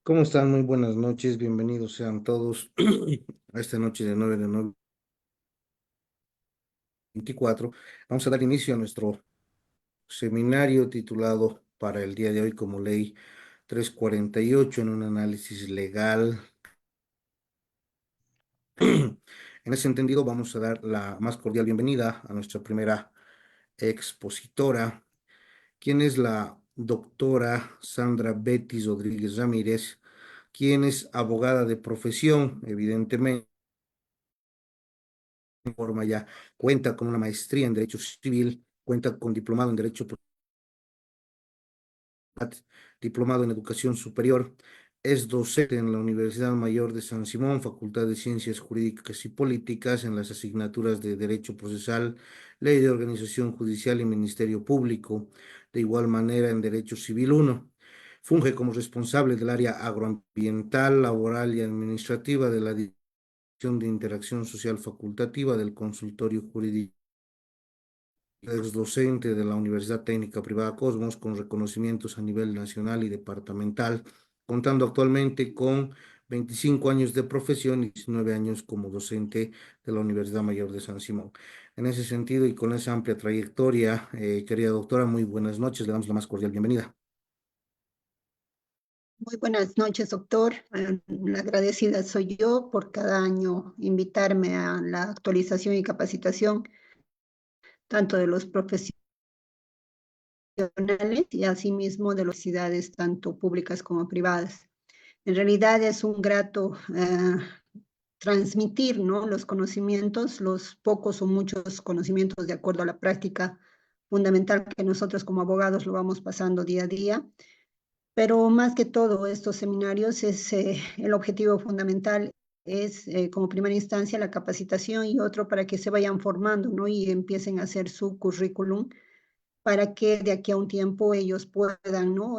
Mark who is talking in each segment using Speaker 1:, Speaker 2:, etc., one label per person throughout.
Speaker 1: ¿Cómo están? Muy buenas noches, bienvenidos sean todos a esta noche de 9 de noviembre 24. Vamos a dar inicio a nuestro seminario titulado para el día de hoy como Ley 348 en un análisis legal. En ese entendido, vamos a dar la más cordial bienvenida a nuestra primera expositora, quien es la doctora Sandra Betty Rodríguez Ramírez, quien es abogada de profesión, evidentemente forma ya, cuenta con una maestría en Derecho Civil, cuenta con diplomado en Derecho Procesal, diplomado en Educación Superior, es docente en la Universidad Mayor de San Simón, Facultad de Ciencias Jurídicas y Políticas, en las asignaturas de Derecho Procesal, Ley de Organización Judicial y Ministerio Público, de igual manera en Derecho Civil 1. Funge como responsable del área agroambiental, laboral y administrativa de la Dirección de Interacción Social Facultativa del Consultorio Jurídico. Es docente de la Universidad Técnica Privada Cosmos con reconocimientos a nivel nacional y departamental, contando actualmente con 25 años de profesión y 19 años como docente de la Universidad Mayor de San Simón. En ese sentido y con esa amplia trayectoria, querida doctora, muy buenas noches, le damos la más cordial bienvenida.
Speaker 2: Muy buenas noches, doctor. La agradecida soy yo por cada año invitarme a la actualización y capacitación, tanto de los profesionales y asimismo de las universidades, tanto públicas como privadas. En realidad es un grato transmitir, ¿no?, los conocimientos, los pocos o muchos conocimientos de acuerdo a la práctica fundamental que nosotros como abogados lo vamos pasando día a día. Pero más que todo, estos seminarios el objetivo fundamental es como primera instancia la capacitación y otro para que se vayan formando, ¿no?, y empiecen a hacer su currículum para que de aquí a un tiempo ellos puedan, ¿no?,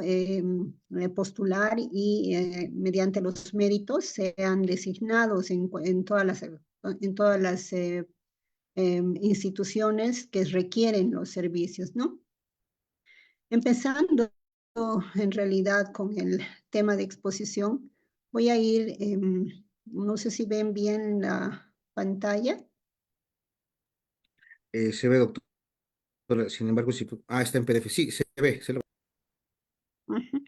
Speaker 2: postular y mediante los méritos sean designados en todas las instituciones que requieren los servicios, ¿no? Empezando en realidad con el tema de exposición, voy a ir, no sé si ven bien la pantalla.
Speaker 1: Se ve, doctora, sin embargo, si... está en PDF, sí, se ve, se lo...
Speaker 2: Ujú.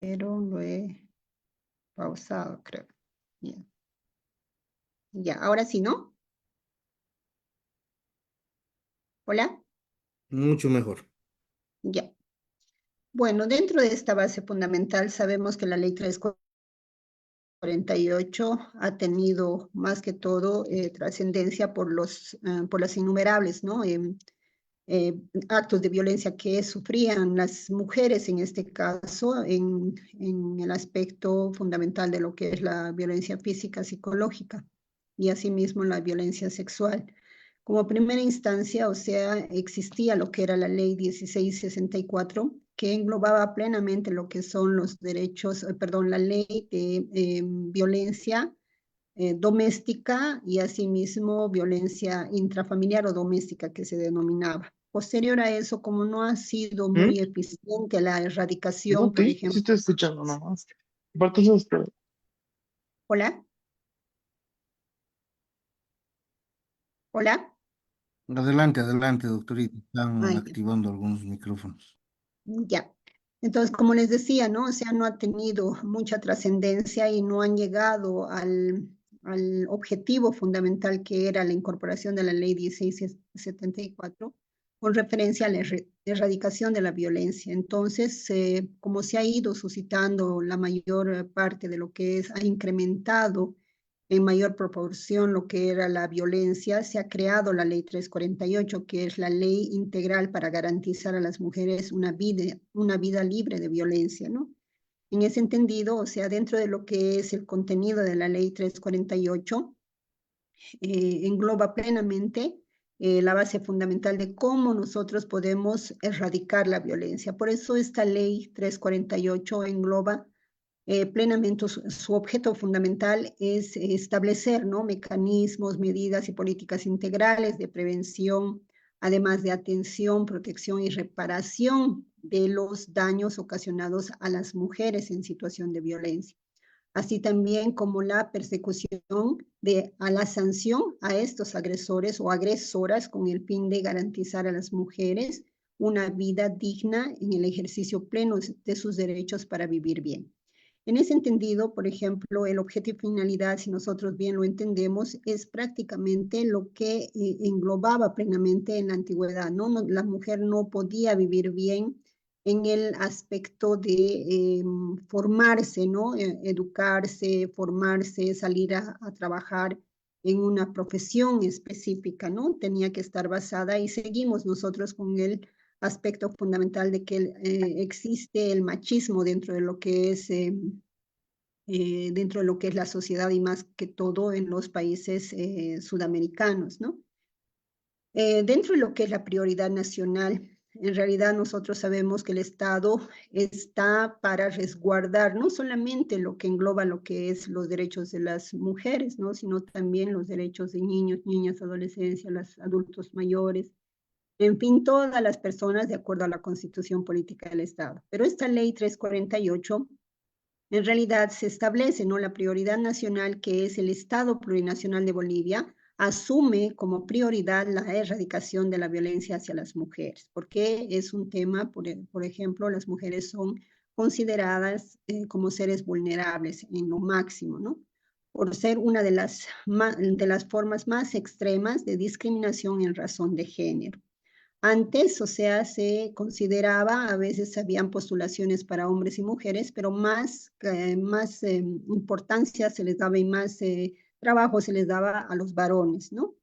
Speaker 2: Pero lo he pausado, creo. Ya, ya, ahora sí, ¿no? Hola,
Speaker 1: Mucho mejor.
Speaker 2: ya. Bueno, dentro de esta base fundamental sabemos que la ley 348 ha tenido más que todo trascendencia por las innumerables, ¿no?, eh, actos de violencia que sufrían las mujeres en este caso, en el aspecto fundamental de lo que es la violencia física, psicológica y asimismo la violencia sexual. Como primera instancia, o sea, existía lo que era la ley 1664, que englobaba plenamente lo que son los derechos, perdón, la ley de violencia doméstica y asimismo violencia intrafamiliar o doméstica que se denominaba. Posterior a eso, como no ha sido
Speaker 3: ¿Mm?
Speaker 2: muy eficiente la
Speaker 3: No,
Speaker 2: erradicación, por
Speaker 3: sí
Speaker 2: ejemplo,
Speaker 3: estoy escuchando nomás. Aparte eso
Speaker 2: hola, hola,
Speaker 1: Adelante, adelante, doctorita. Están
Speaker 2: ay,
Speaker 1: activando algunos micrófonos.
Speaker 2: ya. Entonces, como les decía, ¿no? O sea, no ha tenido mucha trascendencia y no han llegado al objetivo fundamental que era la incorporación de la ley 1674 con referencia a la erradicación de la violencia. Entonces, como se ha ido suscitando la mayor parte de lo que es, ha incrementado en mayor proporción lo que era la violencia, se ha creado la ley 348, que es la ley integral para garantizar a las mujeres una vida libre de violencia, ¿no? En ese entendido, o sea, dentro de lo que es el contenido de la ley 348, engloba plenamente la base fundamental de cómo nosotros podemos erradicar la violencia. Por eso esta ley 348 engloba plenamente su objeto fundamental es establecer, ¿no?, mecanismos, medidas y políticas integrales de prevención, además de atención, protección y reparación de los daños ocasionados a las mujeres en situación de violencia, así también como la persecución a la sanción a estos agresores o agresoras con el fin de garantizar a las mujeres una vida digna en el ejercicio pleno de sus derechos para vivir bien. En ese entendido, por ejemplo, el objeto y finalidad, si nosotros bien lo entendemos, es prácticamente lo que englobaba plenamente en la antigüedad, ¿no? La mujer no podía vivir bien en el aspecto de formarse, ¿no? Educarse, formarse, salir a trabajar en una profesión específica, ¿no? Tenía que estar basada y seguimos nosotros con el aspecto fundamental de que existe el machismo dentro de lo que es dentro de lo que es la sociedad y más que todo en los países sudamericanos, ¿no? Dentro de lo que es la prioridad nacional, en realidad nosotros sabemos que el Estado está para resguardar no solamente lo que engloba lo que es los derechos de las mujeres, ¿no? Sino también los derechos de niños, niñas, adolescencia, los adultos mayores, en fin, todas las personas de acuerdo a la Constitución Política del Estado. Pero esta ley 348 en realidad se establece, ¿no? La prioridad nacional, que es el Estado Plurinacional de Bolivia, asume como prioridad la erradicación de la violencia hacia las mujeres, porque es un tema, por ejemplo, las mujeres son consideradas como seres vulnerables en lo máximo, ¿no? Por ser una de las formas más extremas de discriminación en razón de género. Antes, o sea, se consideraba, a veces habían postulaciones para hombres y mujeres, pero más importancia se les daba y más trabajo se les daba a los varones, ¿no?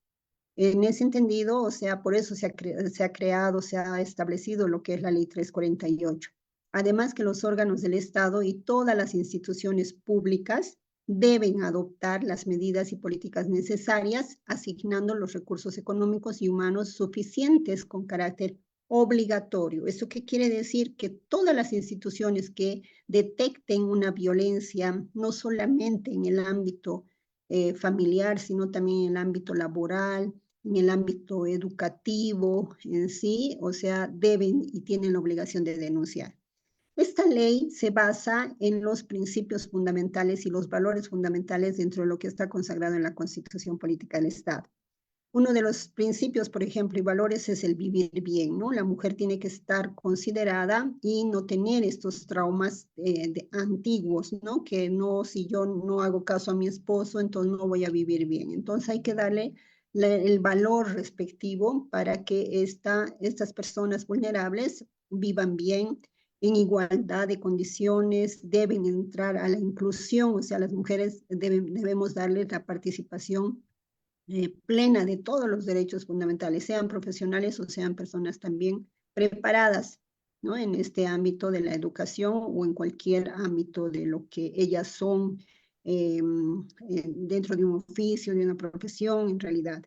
Speaker 2: En ese entendido, o sea, por eso se ha creado, se ha establecido lo que es la Ley 348. Además que los órganos del Estado y todas las instituciones públicas deben adoptar las medidas y políticas necesarias, asignando los recursos económicos y humanos suficientes con carácter obligatorio. ¿Eso qué quiere decir? Que todas las instituciones que detecten una violencia, no solamente en el ámbito familiar, sino también en el ámbito laboral, en el ámbito educativo en sí, o sea, deben y tienen la obligación de denunciar. Esta ley se basa en los principios fundamentales y los valores fundamentales dentro de lo que está consagrado en la Constitución Política del Estado. Uno de los principios, por ejemplo, y valores es el vivir bien, ¿no? La mujer tiene que estar considerada y no tener estos traumas antiguos, ¿no? Que no, si yo no hago caso a mi esposo, entonces no voy a vivir bien. Entonces hay que darle el valor respectivo para que estas personas vulnerables vivan bien, en igualdad de condiciones, deben entrar a la inclusión, o sea, las mujeres debemos darles la participación plena de todos los derechos fundamentales, sean profesionales o sean personas también preparadas, ¿no? En este ámbito de la educación o en cualquier ámbito de lo que ellas son dentro de un oficio, de una profesión, en realidad.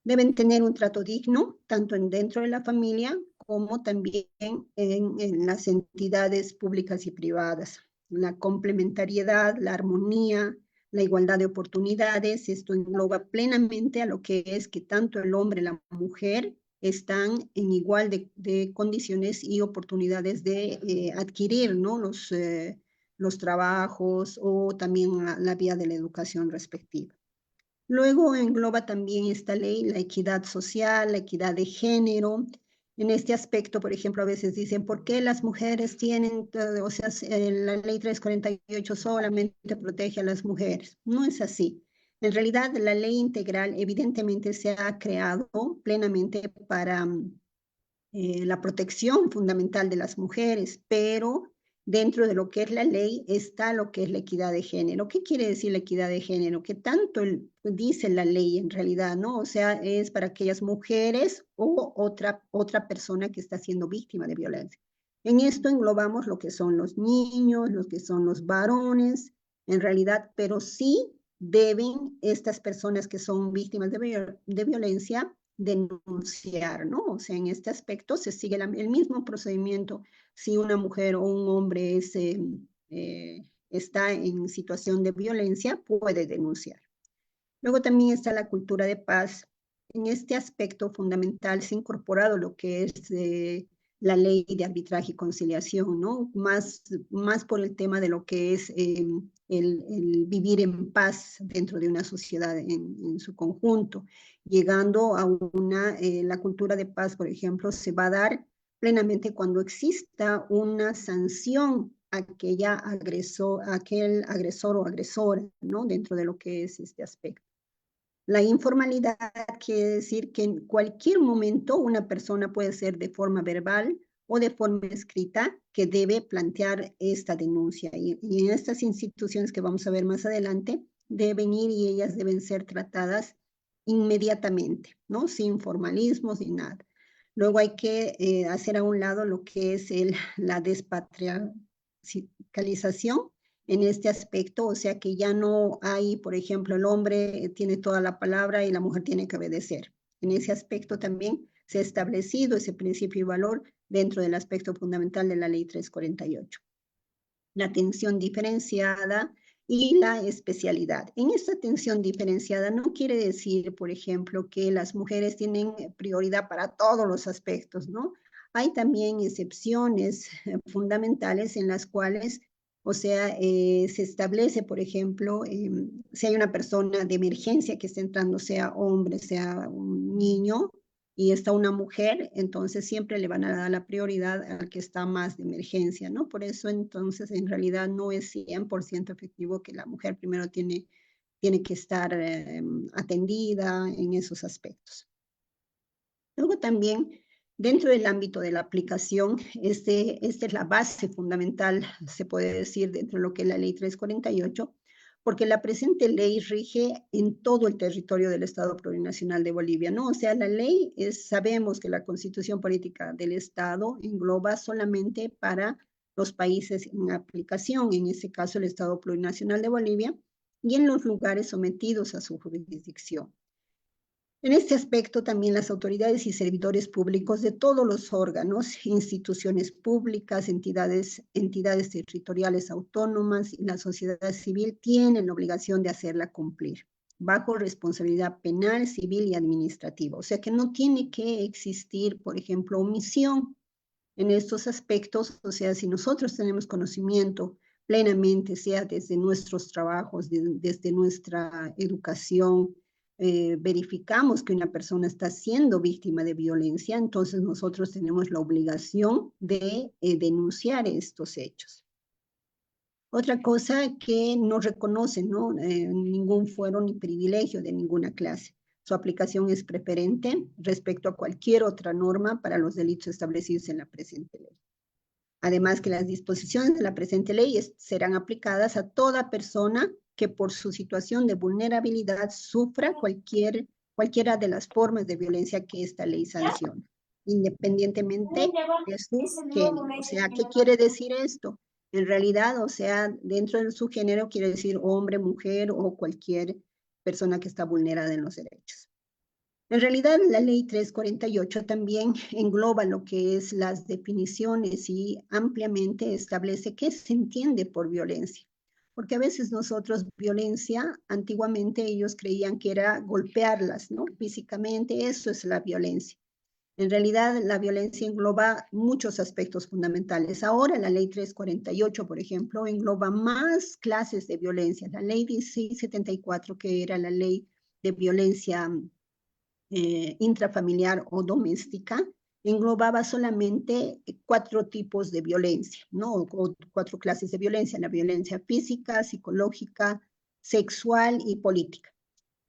Speaker 2: Deben tener un trato digno, tanto dentro de la familia como también en las entidades públicas y privadas. La complementariedad, la armonía, la igualdad de oportunidades, esto engloba plenamente a lo que es que tanto el hombre y la mujer están en igual de condiciones y oportunidades de adquirir, ¿no? Los trabajos o también la vía de la educación respectiva. Luego engloba también esta ley la equidad social, la equidad de género. En este aspecto, por ejemplo, a veces dicen, ¿por qué las mujeres tienen, o sea, la ley 348 solamente protege a las mujeres? No es así. En realidad, la ley integral evidentemente se ha creado plenamente para la protección fundamental de las mujeres, pero dentro de lo que es la ley está lo que es la equidad de género. ¿Qué quiere decir la equidad de género? Que tanto dice la ley en realidad, ¿no? O sea, es para aquellas mujeres o otra persona que está siendo víctima de violencia. En esto englobamos lo que son los niños, lo que son los varones, en realidad, pero sí deben estas personas que son víctimas de violencia denunciar, ¿no? O sea, en este aspecto se sigue el mismo procedimiento si una mujer o un hombre está en situación de violencia, puede denunciar. Luego también está la cultura de paz. en este aspecto fundamental se ha incorporado lo que es la ley de arbitraje y conciliación, ¿no? Más por el tema de lo que es el vivir en paz dentro de una sociedad en su conjunto, llegando a la cultura de paz, por ejemplo, se va a dar plenamente cuando exista una sanción a aquel agresor o agresora, ¿no? Dentro de lo que es este aspecto. La informalidad quiere decir que en cualquier momento una persona puede ser de forma verbal o de forma escrita que debe plantear esta denuncia. Y en estas instituciones que vamos a ver más adelante, deben ir y ellas deben ser tratadas inmediatamente, ¿no? Sin formalismos ni nada. Luego hay que hacer a un lado lo que es la despatriarcalización en este aspecto, o sea que ya no hay, por ejemplo, el hombre tiene toda la palabra y la mujer tiene que obedecer. En ese aspecto también se ha establecido ese principio y valor dentro del aspecto fundamental de la Ley 348. La atención diferenciada y la especialidad. En esta atención diferenciada no quiere decir, por ejemplo, que las mujeres tienen prioridad para todos los aspectos, ¿no? Hay también excepciones fundamentales en las cuales, o sea, se establece, por ejemplo, si hay una persona de emergencia que está entrando, sea hombre, sea un niño, y está una mujer, entonces siempre le van a dar la prioridad al que está más de emergencia, ¿no? Por eso entonces en realidad no es 100% efectivo que la mujer primero tiene que estar atendida en esos aspectos. Luego también, dentro del ámbito de la aplicación, esta es la base fundamental, se puede decir, dentro de lo que es la Ley 348, porque la presente ley rige en todo el territorio del Estado Plurinacional de Bolivia, ¿no? O sea, la ley sabemos que la Constitución Política del Estado engloba solamente para los países en aplicación, en este caso el Estado Plurinacional de Bolivia, y en los lugares sometidos a su jurisdicción. En este aspecto, también las autoridades y servidores públicos de todos los órganos, instituciones públicas, entidades territoriales autónomas y la sociedad civil tienen la obligación de hacerla cumplir, bajo responsabilidad penal, civil y administrativa. O sea que no tiene que existir, por ejemplo, omisión en estos aspectos. O sea, si nosotros tenemos conocimiento plenamente, sea desde nuestros trabajos, desde nuestra educación, verificamos que una persona está siendo víctima de violencia, entonces nosotros tenemos la obligación de denunciar estos hechos. Otra cosa que no reconoce, ¿no? Ningún fuero ni privilegio de ninguna clase. Su aplicación es preferente respecto a cualquier otra norma para los delitos establecidos en la presente ley. Además que las disposiciones de la presente ley serán aplicadas a toda persona que por su situación de vulnerabilidad sufra cualquiera de las formas de violencia que esta ley sanciona, independientemente de su género. O sea, ¿qué quiere decir esto? En realidad, o sea, dentro de su género quiere decir hombre, mujer o cualquier persona que está vulnerada en los derechos. En realidad, la ley 348 también engloba lo que es las definiciones y ampliamente establece qué se entiende por violencia. Porque a veces nosotros violencia, antiguamente ellos creían que era golpearlas, ¿no? Físicamente, eso es la violencia. En realidad, la violencia engloba muchos aspectos fundamentales. Ahora, la ley 348, por ejemplo, engloba más clases de violencia. La ley 1674, que era la ley de violencia intrafamiliar o doméstica, englobaba solamente 4 tipos de violencia, ¿no? O 4 clases de violencia: la violencia física, psicológica, sexual y política.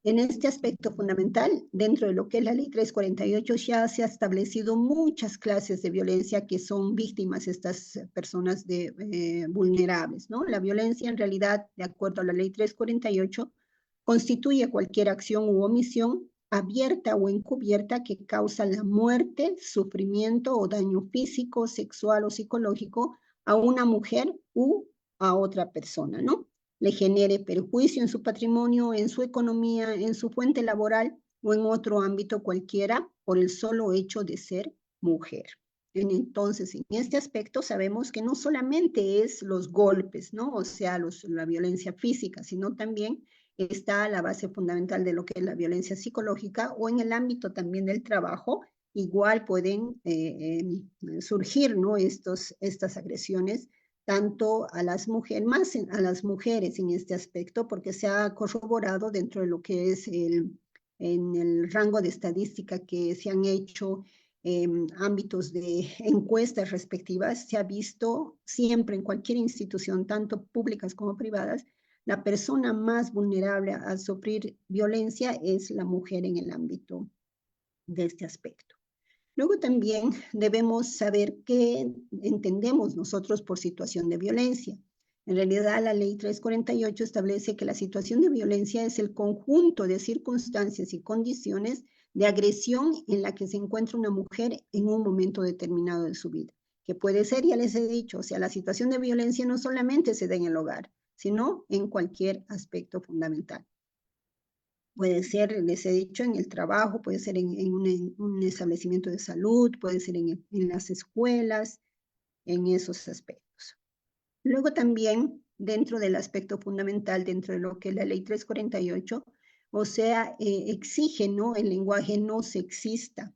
Speaker 2: En este aspecto fundamental, dentro de lo que es la ley 348, ya se ha establecido muchas clases de violencia que son víctimas estas personas vulnerables, ¿no? La violencia, en realidad, de acuerdo a la ley 348, constituye cualquier acción u omisión abierta o encubierta que causa la muerte, sufrimiento o daño físico, sexual o psicológico a una mujer u a otra persona, ¿no? Le genere perjuicio en su patrimonio, en su economía, en su fuente laboral o en otro ámbito cualquiera por el solo hecho de ser mujer. Entonces, en este aspecto sabemos que no solamente es los golpes, ¿no? O sea, la violencia física, sino también está la base fundamental de lo que es la violencia psicológica, o en el ámbito también del trabajo, igual pueden surgir, ¿no? Estas agresiones tanto a las mujeres, más a las mujeres en este aspecto, porque se ha corroborado dentro de lo que es en el rango de estadística que se han hecho ámbitos de encuestas respectivas, se ha visto siempre en cualquier institución, tanto públicas como privadas, la persona más vulnerable a sufrir violencia es la mujer en el ámbito de este aspecto. Luego también debemos saber qué entendemos nosotros por situación de violencia. En realidad, la ley 348 establece que la situación de violencia es el conjunto de circunstancias y condiciones de agresión en la que se encuentra una mujer en un momento determinado de su vida. Que puede ser, ya les he dicho, o sea, la situación de violencia no solamente se da en el hogar, sino en cualquier aspecto fundamental. Puede ser, les he dicho, en el trabajo, puede ser en un establecimiento de salud, puede ser en las escuelas, en esos aspectos. Luego también, dentro del aspecto fundamental, dentro de lo que es la ley 348, o sea, exige, ¿no?, el lenguaje no sexista.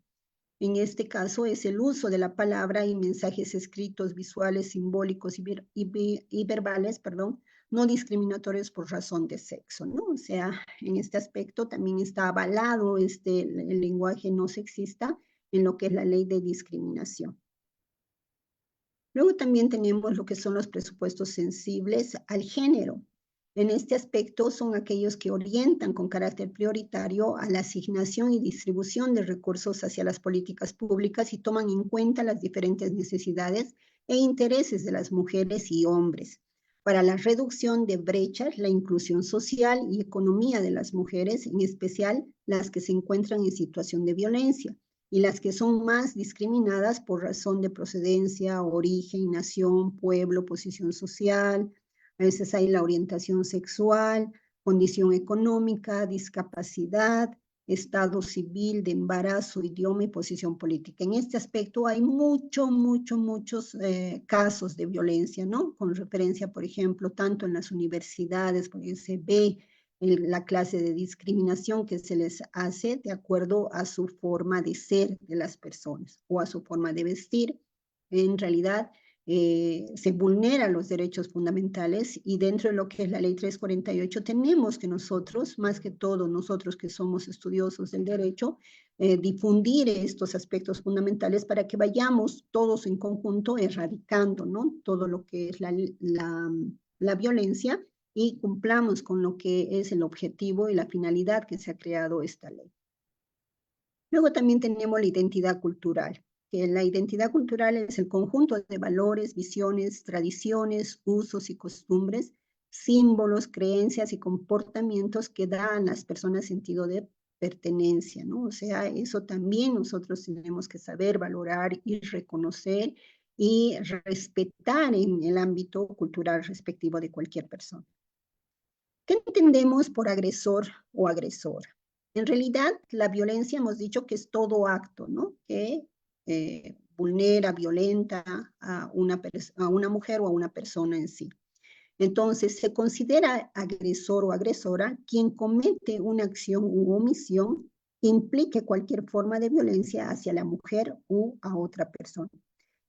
Speaker 2: En este caso es el uso de la palabra y mensajes escritos, visuales, simbólicos y verbales, perdón, no discriminatorios por razón de sexo, ¿no? O sea, en este aspecto también está avalado el lenguaje no sexista en lo que es la ley de discriminación. Luego también tenemos lo que son los presupuestos sensibles al género. En este aspecto son aquellos que orientan con carácter prioritario a la asignación y distribución de recursos hacia las políticas públicas y toman en cuenta las diferentes necesidades e intereses de las mujeres y hombres para la reducción de brechas, la inclusión social y economía de las mujeres, en especial las que se encuentran en situación de violencia, y las que son más discriminadas por razón de procedencia, origen, nación, pueblo, posición social. A veces hay la orientación sexual, condición económica, discapacidad, estado civil, de embarazo, idioma y posición política. En este aspecto hay muchos casos de violencia, ¿no? Con referencia, por ejemplo, tanto en las universidades, porque se ve la clase de discriminación que se les hace de acuerdo a su forma de ser de las personas o a su forma de vestir. En realidad, se vulneran los derechos fundamentales, y dentro de lo que es la ley 348 tenemos que nosotros, más que todo nosotros que somos estudiosos del derecho, difundir estos aspectos fundamentales para que vayamos todos en conjunto erradicando, ¿no?, todo lo que es la violencia, y cumplamos con lo que es el objetivo y la finalidad que se ha creado esta ley. Luego también tenemos la identidad cultural, que la identidad cultural es el conjunto de valores, visiones, tradiciones, usos y costumbres, símbolos, creencias y comportamientos que dan a las personas sentido de pertenencia, ¿no? O sea, eso también nosotros tenemos que saber valorar y reconocer y respetar en el ámbito cultural respectivo de cualquier persona. ¿Qué entendemos por agresor o agresora? En realidad, la violencia hemos dicho que es todo acto, ¿no?, que vulnera, violenta a una mujer o a una persona en sí. Entonces, se considera agresor o agresora quien comete una acción u omisión que implique cualquier forma de violencia hacia la mujer u a otra persona.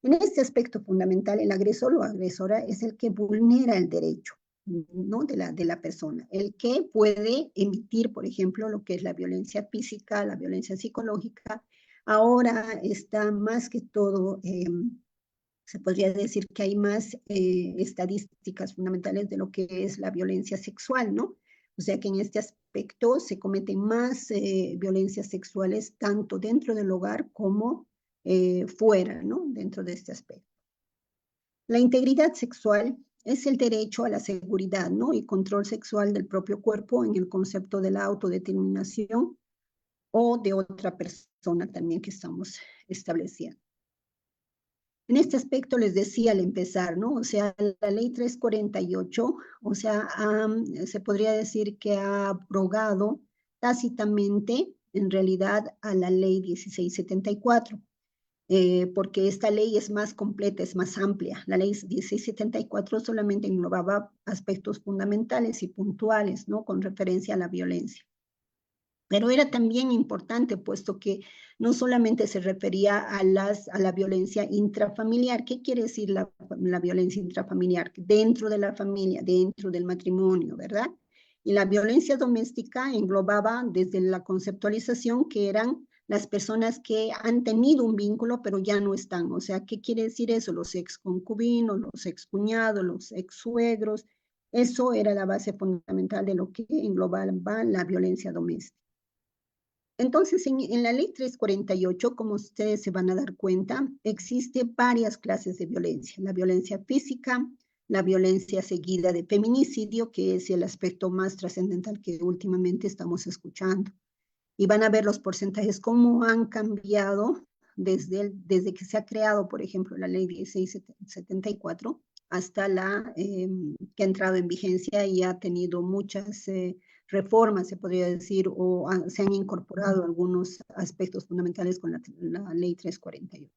Speaker 2: En este aspecto fundamental, el agresor o agresora es el que vulnera el derecho, ¿no?, de la persona, el que puede emitir, por ejemplo, lo que es la violencia física, la violencia psicológica. Ahora está más que todo, se podría decir que hay más estadísticas fundamentales de lo que es la violencia sexual, ¿no? O sea que en este aspecto se cometen más violencias sexuales tanto dentro del hogar como fuera, ¿no?, dentro de este aspecto. La integridad sexual es el derecho a la seguridad, ¿no?, y control sexual del propio cuerpo en el concepto de la autodeterminación o de otra persona también que estamos estableciendo. En este aspecto les decía al empezar, ¿no? O sea, la ley 348, o sea, se podría decir que ha abrogado tácitamente, en realidad, a la ley 1674. porque esta ley es más completa, es más amplia. La ley 1674 solamente englobaba aspectos fundamentales y puntuales, ¿no? Con referencia a la violencia. Pero era también importante, puesto que no solamente se refería a la violencia intrafamiliar. ¿Qué quiere decir la violencia intrafamiliar? Dentro de la familia, dentro del matrimonio, ¿verdad? Y la violencia doméstica englobaba desde la conceptualización que eran las personas que han tenido un vínculo pero ya no están. O sea, ¿qué quiere decir eso? Los exconcubinos, los excuñados, los exsuegros. Eso era la base fundamental de lo que englobaba la violencia doméstica. Entonces, en la ley 348, como ustedes se van a dar cuenta, existe varias clases de violencia. La violencia física, la violencia seguida de feminicidio, que es el aspecto más trascendental que últimamente estamos escuchando. Y van a ver los porcentajes, cómo han cambiado desde que se ha creado, por ejemplo, la ley 1674 hasta que ha entrado en vigencia y ha tenido muchas reformas, se podría decir, o se han incorporado algunos aspectos fundamentales con la ley 348.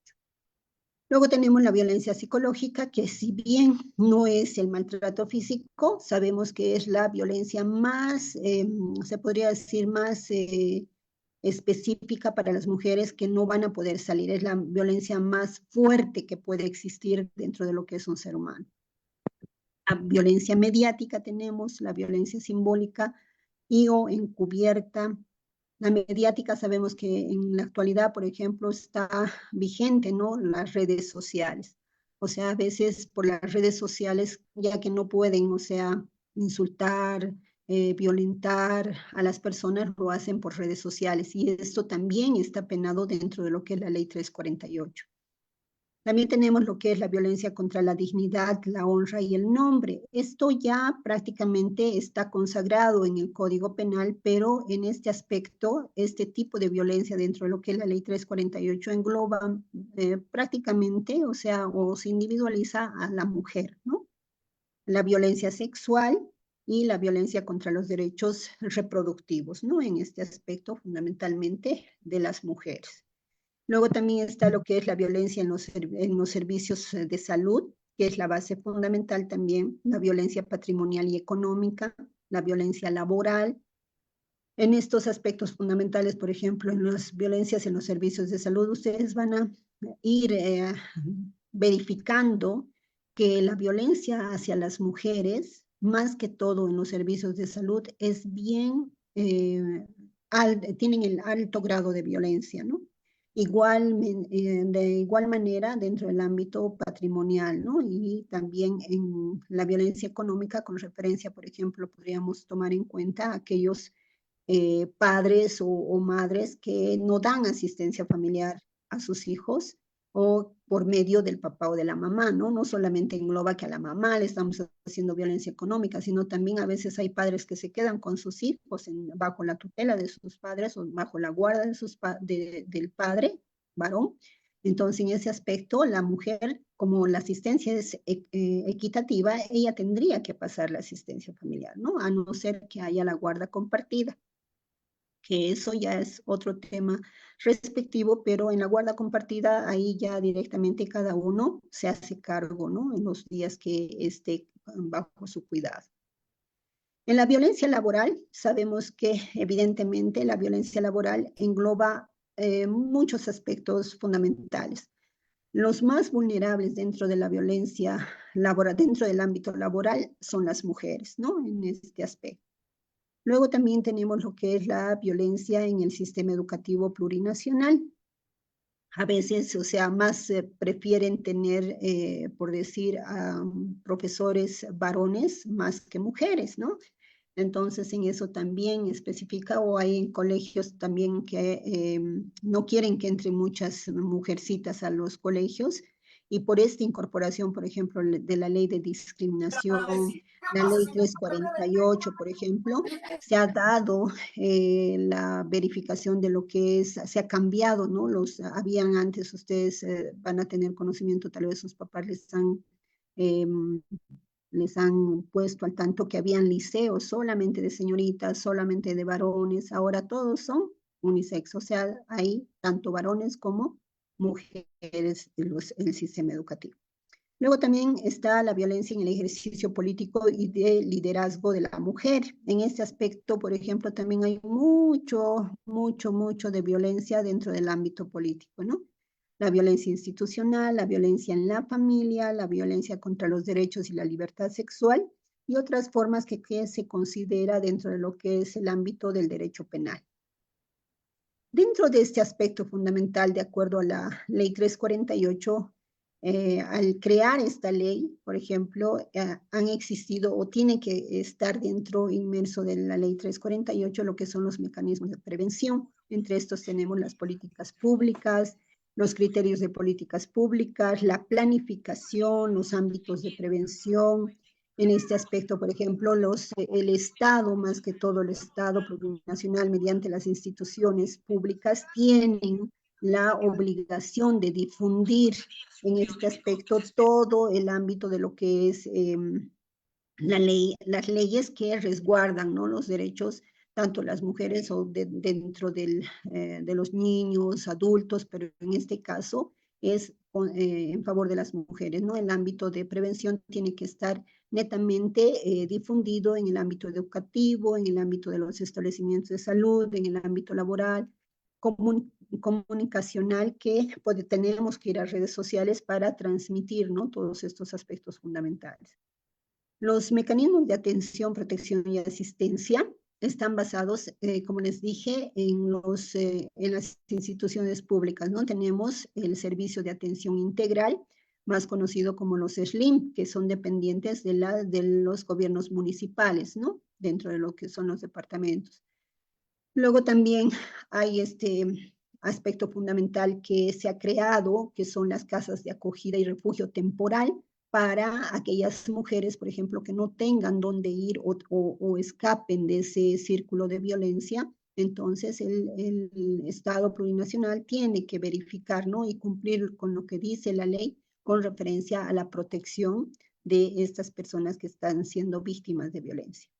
Speaker 2: Luego tenemos la violencia psicológica, que si bien no es el maltrato físico, sabemos que es la violencia más, se podría decir, más específica para las mujeres que no van a poder salir. Es la violencia más fuerte que puede existir dentro de lo que es un ser humano. La violencia mediática tenemos, la violencia simbólica y o encubierta. La mediática sabemos que en la actualidad, por ejemplo, está vigente, ¿no? Las redes sociales. O sea, a veces por las redes sociales, ya que no pueden, o sea, insultar, violentar a las personas, lo hacen por redes sociales. Y esto también está penado dentro de lo que es la ley 348. También tenemos lo que es la violencia contra la dignidad, la honra y el nombre. Esto ya prácticamente está consagrado en el Código Penal, pero en este aspecto, este tipo de violencia dentro de lo que es la ley 348 engloba prácticamente, o sea, o se individualiza a la mujer, ¿no? La violencia sexual y la violencia contra los derechos reproductivos, ¿no? En este aspecto fundamentalmente de las mujeres. Luego también está lo que es la violencia en los servicios de salud, que es la base fundamental también, la violencia patrimonial y económica, la violencia laboral. En estos aspectos fundamentales, por ejemplo, en las violencias en los servicios de salud, ustedes van a ir verificando que la violencia hacia las mujeres, más que todo en los servicios de salud, es bien, tienen el alto grado de violencia, ¿no? De igual manera dentro del ámbito patrimonial, ¿no? Y también en la violencia económica, con referencia, por ejemplo, podríamos tomar en cuenta aquellos padres o madres que no dan asistencia familiar a sus hijos o por medio del papá o de la mamá, ¿no? No solamente engloba que a la mamá le estamos haciendo violencia económica, sino también a veces hay padres que se quedan con sus hijos bajo la tutela de sus padres o bajo la guarda del padre, varón. Entonces, en ese aspecto, la mujer, como la asistencia es equitativa, ella tendría que pasar la asistencia familiar, ¿no? A no ser que haya la guarda compartida, que eso ya es otro tema respectivo, pero en la guarda compartida ahí ya directamente cada uno se hace cargo, ¿no? En los días que esté bajo su cuidado. En la violencia laboral, sabemos que evidentemente la violencia laboral engloba muchos aspectos fundamentales. Los más vulnerables dentro de la violencia laboral, dentro del ámbito laboral, son las mujeres, ¿no? En este aspecto. Luego también tenemos lo que es la violencia en el sistema educativo plurinacional. A veces, o sea, más prefieren tener, por decir, profesores varones más que mujeres, ¿no? Entonces, en eso también especifica, o hay colegios también que no quieren que entren muchas mujercitas a los colegios, y por esta incorporación, por ejemplo, de la ley de discriminación, la ley 348, por ejemplo, se ha dado la verificación de lo que es, se ha cambiado, ¿no? Habían antes, ustedes van a tener conocimiento, tal vez sus papás les han puesto al tanto que habían liceos solamente de señoritas, solamente de varones, ahora todos son unisex, o sea, hay tanto varones como mujeres el sistema educativo. Luego también está la violencia en el ejercicio político y de liderazgo de la mujer. En este aspecto, por ejemplo, también hay mucho de violencia dentro del ámbito político, ¿no? La violencia institucional, la violencia en la familia, la violencia contra los derechos y la libertad sexual y otras formas que se considera dentro de lo que es el ámbito del derecho penal. Dentro de este aspecto fundamental, de acuerdo a la Ley 348, al crear esta ley, por ejemplo, han existido o tiene que estar inmerso de la Ley 348 lo que son los mecanismos de prevención. Entre estos tenemos las políticas públicas, los criterios de políticas públicas, la planificación, los ámbitos de prevención. En este aspecto, por ejemplo, el Estado, más que todo el Estado plurinacional, mediante las instituciones públicas, tienen la obligación de difundir en este aspecto todo el ámbito de lo que es las leyes que resguardan, ¿no?, los derechos, tanto las mujeres o dentro de los niños, adultos, pero en este caso es en favor de las mujeres, ¿no? El ámbito de prevención tiene que estar netamente difundido en el ámbito educativo, en el ámbito de los establecimientos de salud, en el ámbito laboral, comunicacional, que tenemos que ir a redes sociales para transmitir, ¿no?, todos estos aspectos fundamentales. Los mecanismos de atención, protección y asistencia están basados, como les dije, en las instituciones públicas, ¿no? Tenemos el servicio de atención integral, más conocido como los SLIM, que son dependientes de los gobiernos municipales, ¿no?, dentro de lo que son los departamentos. Luego también hay este aspecto fundamental que se ha creado, que son las casas de acogida y refugio temporal, para aquellas mujeres, por ejemplo, que no tengan dónde ir o escapen de ese círculo de violencia. Entonces, el Estado plurinacional tiene que verificar, ¿no?, y cumplir con lo que dice la ley con referencia a la protección de estas personas que están siendo víctimas de violencia.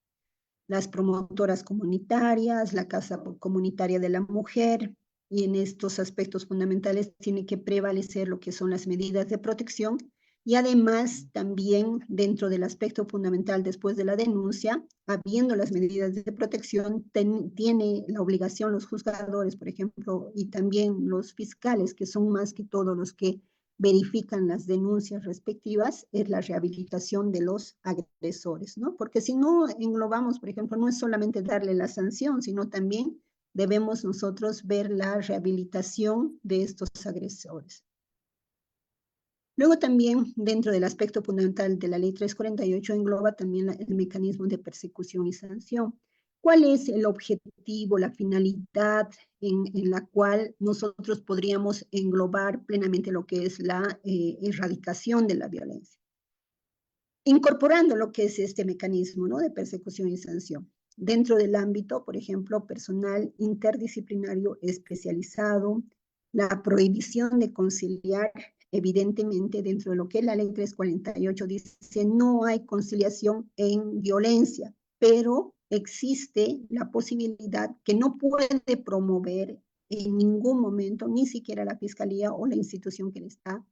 Speaker 2: Las promotoras comunitarias, la Casa Comunitaria de la Mujer, y en estos aspectos fundamentales tiene que prevalecer lo que son las medidas de protección. Y además, también dentro del aspecto fundamental después de la denuncia, habiendo las medidas de protección, tiene la obligación los juzgadores, por ejemplo, y también los fiscales, que son más que todo los que verifican las denuncias respectivas, es la rehabilitación de los agresores, ¿no? Porque si no englobamos, por ejemplo, no es solamente darle la sanción, sino también debemos nosotros ver la rehabilitación de estos agresores. Luego también, dentro del aspecto fundamental de la Ley 348, engloba también el mecanismo de persecución y sanción. ¿Cuál es el objetivo, la finalidad en la cual nosotros podríamos englobar plenamente lo que es la erradicación de la violencia? Incorporando lo que es este mecanismo, ¿no?, de persecución y sanción. Dentro del ámbito, por ejemplo, personal interdisciplinario especializado, la prohibición de conciliar. Evidentemente, dentro de lo que es la Ley 348 dice, no hay conciliación en violencia, pero existe la posibilidad que no puede promover en ningún momento, ni siquiera la Fiscalía o la institución que le está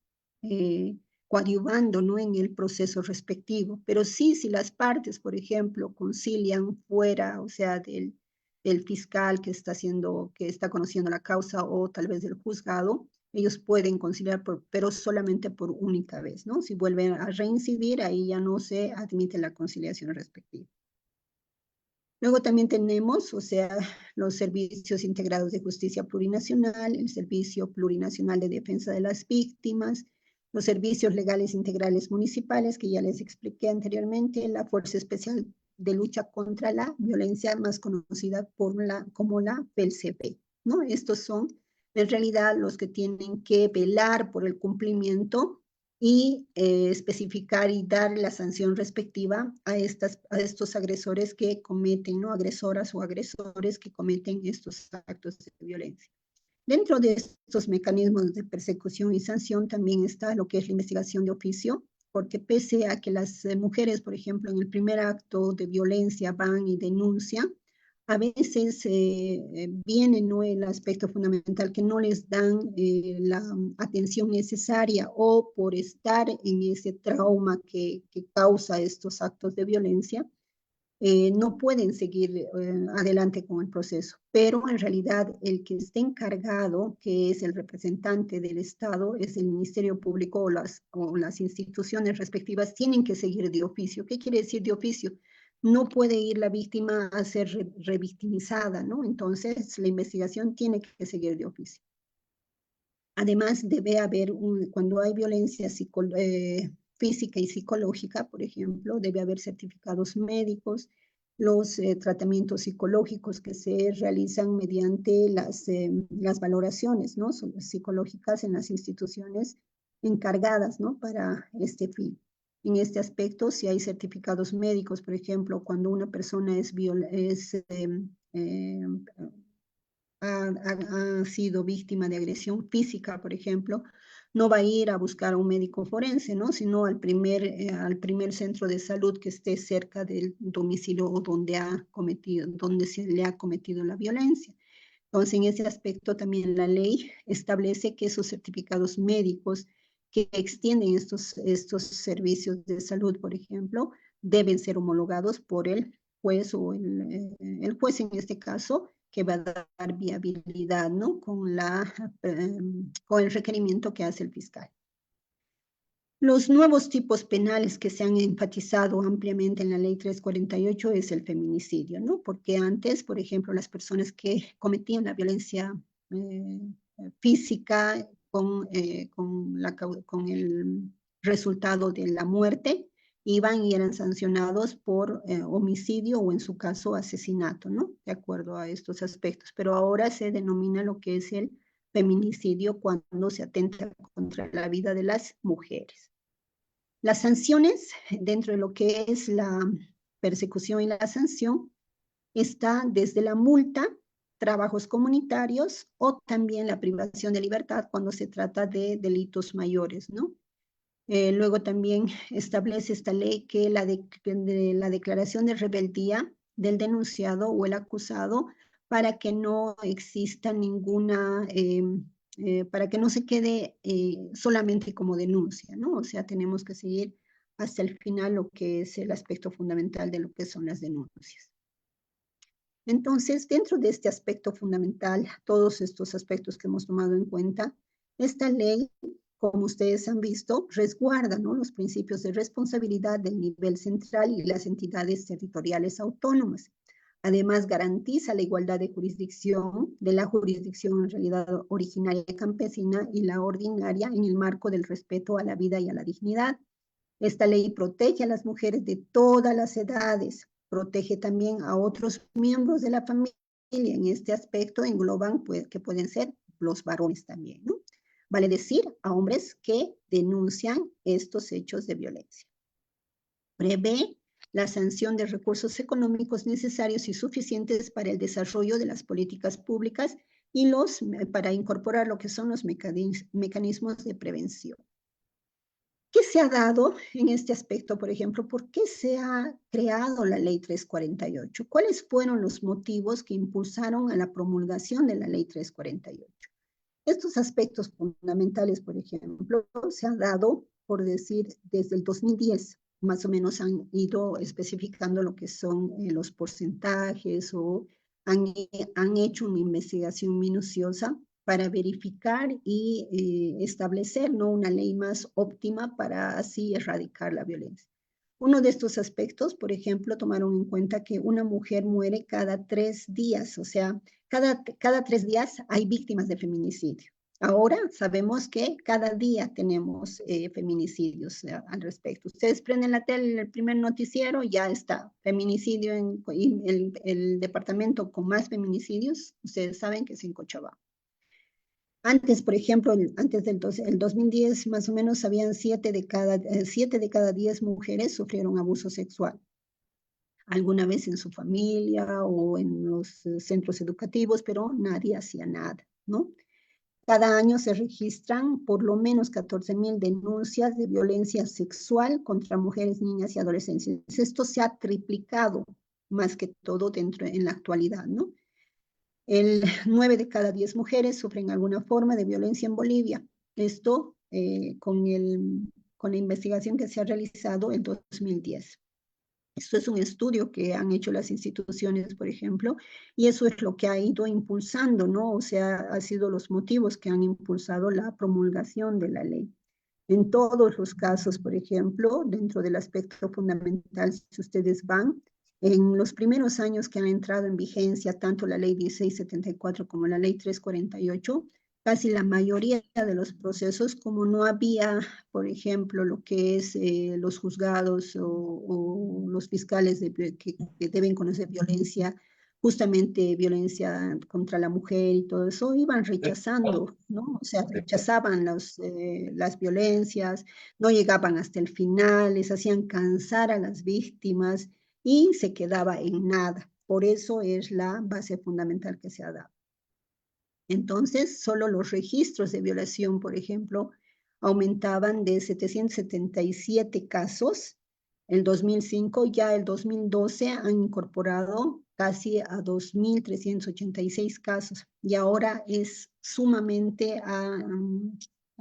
Speaker 2: coadyuvando, ¿no?, en el proceso respectivo. Pero sí, si las partes, por ejemplo, concilian fuera, o sea, del fiscal que está conociendo la causa, o tal vez del juzgado, ellos pueden conciliar, pero solamente por única vez, ¿no? Si vuelven a reincidir, ahí ya no se admite la conciliación respectiva. Luego también tenemos, o sea, los servicios integrados de justicia plurinacional, el Servicio Plurinacional de Defensa de las Víctimas, los servicios legales integrales municipales, que ya les expliqué anteriormente, la Fuerza Especial de Lucha contra la Violencia, más conocida como la FELCP, ¿no? Estos son en realidad los que tienen que velar por el cumplimiento y especificar y dar la sanción respectiva a estos agresores que cometen, ¿no?, agresoras o agresores que cometen estos actos de violencia. Dentro de estos mecanismos de persecución y sanción también está lo que es la investigación de oficio, porque pese a que las mujeres, por ejemplo, en el primer acto de violencia van y denuncian, a veces viene, ¿no?, el aspecto fundamental que no les dan la atención necesaria o por estar en ese trauma que causa estos actos de violencia, no pueden seguir adelante con el proceso. Pero en realidad el que esté encargado, que es el representante del Estado, es el Ministerio Público o las instituciones respectivas, tienen que seguir de oficio. ¿Qué quiere decir de oficio? No puede ir la víctima a ser revictimizada, ¿no? Entonces la investigación tiene que seguir de oficio. Además, debe haber, cuando hay violencia física y psicológica, por ejemplo, debe haber certificados médicos, los tratamientos psicológicos que se realizan mediante las valoraciones, ¿no?, psicológicas en las instituciones encargadas, ¿no?, para este fin. En este aspecto, si hay certificados médicos, por ejemplo, cuando una persona ha sido víctima de agresión física, por ejemplo, no va a ir a buscar a un médico forense, ¿no?, sino al primer centro de salud que esté cerca del domicilio o donde se le ha cometido la violencia. Entonces, en ese aspecto también la ley establece que esos certificados médicos que extienden estos servicios de salud, por ejemplo, deben ser homologados por el juez o el juez en este caso, que va a dar viabilidad, ¿no?, con el requerimiento que hace el fiscal. Los nuevos tipos penales que se han enfatizado ampliamente en la ley 348 es el feminicidio, ¿no? Porque antes, por ejemplo, las personas que cometían la violencia física con el resultado de la muerte, iban y eran sancionados por homicidio o en su caso asesinato, ¿no?, de acuerdo a estos aspectos. Pero ahora se denomina lo que es el feminicidio cuando se atenta contra la vida de las mujeres. Las sanciones, dentro de lo que es la persecución y la sanción, está desde la multa, trabajos comunitarios o también la privación de libertad cuando se trata de delitos mayores, ¿no? Luego también establece esta ley que la declaración de rebeldía del denunciado o el acusado para que no exista para que no se quede solamente como denuncia, ¿no? O sea, tenemos que seguir hasta el final lo que es el aspecto fundamental de lo que son las denuncias. Entonces, dentro de este aspecto fundamental, todos estos aspectos que hemos tomado en cuenta, esta ley, como ustedes han visto, resguarda, ¿no?, los principios de responsabilidad del nivel central y las entidades territoriales autónomas. Además, garantiza la igualdad de jurisdicción, de la jurisdicción en realidad originaria campesina y la ordinaria en el marco del respeto a la vida y a la dignidad. Esta ley protege a las mujeres de todas las edades, protege también a otros miembros de la familia. En este aspecto engloban, pues, que pueden ser los varones también, ¿no? Vale decir, a hombres que denuncian estos hechos de violencia. Prevé la sanción de recursos económicos necesarios y suficientes para el desarrollo de las políticas públicas y para incorporar lo que son los mecanismos de prevención. ¿Qué se ha dado en este aspecto, por ejemplo? ¿Por qué se ha creado la Ley 348? ¿Cuáles fueron los motivos que impulsaron a la promulgación de la Ley 348? Estos aspectos fundamentales, por ejemplo, se han dado, por decir, desde el 2010, más o menos han ido especificando lo que son los porcentajes o han hecho una investigación minuciosa para verificar y establecer, ¿no?, una ley más óptima para así erradicar la violencia. Uno de estos aspectos, por ejemplo, tomaron en cuenta que una mujer muere cada 3 días, o sea, cada 3 días hay víctimas de feminicidio. Ahora sabemos que cada día tenemos feminicidios al respecto. Ustedes prenden la tele, en el primer noticiero, ya está, feminicidio en el departamento con más feminicidios, ustedes saben que es en Cochabamba. Antes, por ejemplo, antes del 2010, más o menos, habían 7 de cada 10 mujeres sufrieron abuso sexual. Alguna vez en su familia o en los centros educativos, pero nadie hacía nada, ¿no? Cada año se registran por lo menos 14,000 denuncias de violencia sexual contra mujeres, niñas y adolescentes. Esto se ha triplicado más que todo dentro en la actualidad, ¿no? 9 de cada 10 mujeres sufren alguna forma de violencia en Bolivia. Esto con la investigación que se ha realizado en 2010. Esto es un estudio que han hecho las instituciones, por ejemplo, y eso es lo que ha ido impulsando, ¿no? O sea, ha sido los motivos que han impulsado la promulgación de la ley. En todos los casos, por ejemplo, dentro del aspecto fundamental, si ustedes van, en los primeros años que han entrado en vigencia tanto la ley 1674 como la ley 348, casi la mayoría de los procesos, como no había, por ejemplo, lo que es los juzgados o los fiscales que deben conocer violencia, justamente violencia contra la mujer y todo eso, iban rechazando, ¿no? O sea, rechazaban las violencias, no llegaban hasta el final, les hacían cansar a las víctimas y se quedaba en nada. Por eso es la base fundamental que se ha dado. Entonces, solo los registros de violación, por ejemplo, aumentaban de 777 casos el 2005, ya el 2012 han incorporado casi a 2.386 casos y ahora es sumamente,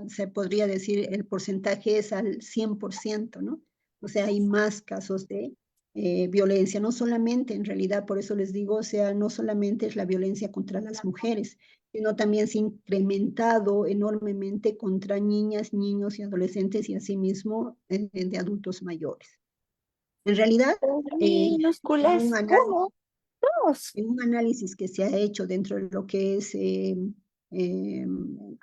Speaker 2: se podría decir, el porcentaje es al 100%, ¿no? O sea, hay más casos de violencia, no solamente, en realidad, por eso les digo, o sea, no solamente es la violencia contra las mujeres, sino también se ha incrementado enormemente contra niñas, niños y adolescentes y asimismo de adultos mayores. En realidad, en
Speaker 4: Minúsculas, ¿cómo? Dos.
Speaker 2: un análisis que se ha hecho dentro de lo que es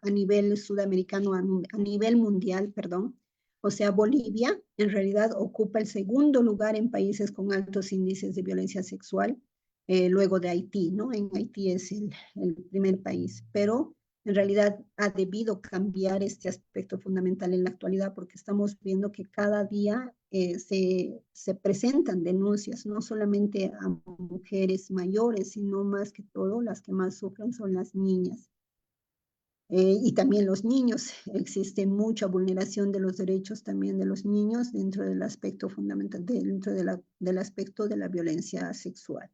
Speaker 2: a nivel sudamericano, a nivel mundial, perdón, o sea, Bolivia en realidad ocupa el segundo lugar en países con altos índices de violencia sexual, luego de Haití, ¿no? En Haití es el primer país, pero en realidad ha debido cambiar este aspecto fundamental en la actualidad porque estamos viendo que cada día se presentan denuncias, no solamente a mujeres mayores, sino más que todo las que más sufren son las niñas. Y también los niños. Existe mucha vulneración de los derechos también de los niños dentro del aspecto fundamental, dentro del aspecto de la violencia sexual.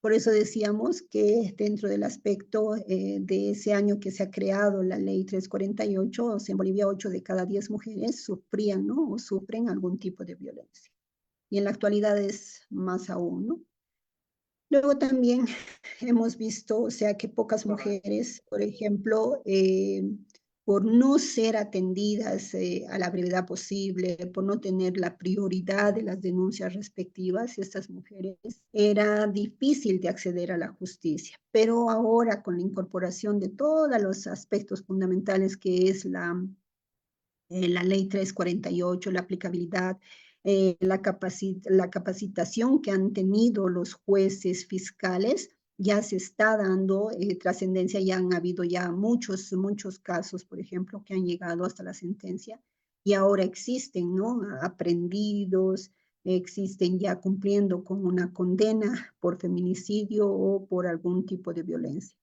Speaker 2: Por eso decíamos que dentro del aspecto de ese año que se ha creado la ley 348, o sea, en Bolivia 8 de cada 10 mujeres sufrían, ¿no? O sufren algún tipo de violencia. Y en la actualidad es más aún, ¿no? Luego también hemos visto, o sea, que pocas mujeres, por ejemplo, por no ser atendidas a la brevedad posible, por no tener la prioridad de las denuncias respectivas, estas mujeres era difícil de acceder a la justicia. Pero ahora con la incorporación de todos los aspectos fundamentales que es la ley 348, la aplicabilidad, la capacitación que han tenido los jueces fiscales, ya se está dando trascendencia, ya han habido ya muchos casos, por ejemplo, que han llegado hasta la sentencia y ahora existen, ¿no? Aprendidos, existen ya cumpliendo con una condena por feminicidio o por algún tipo de violencia.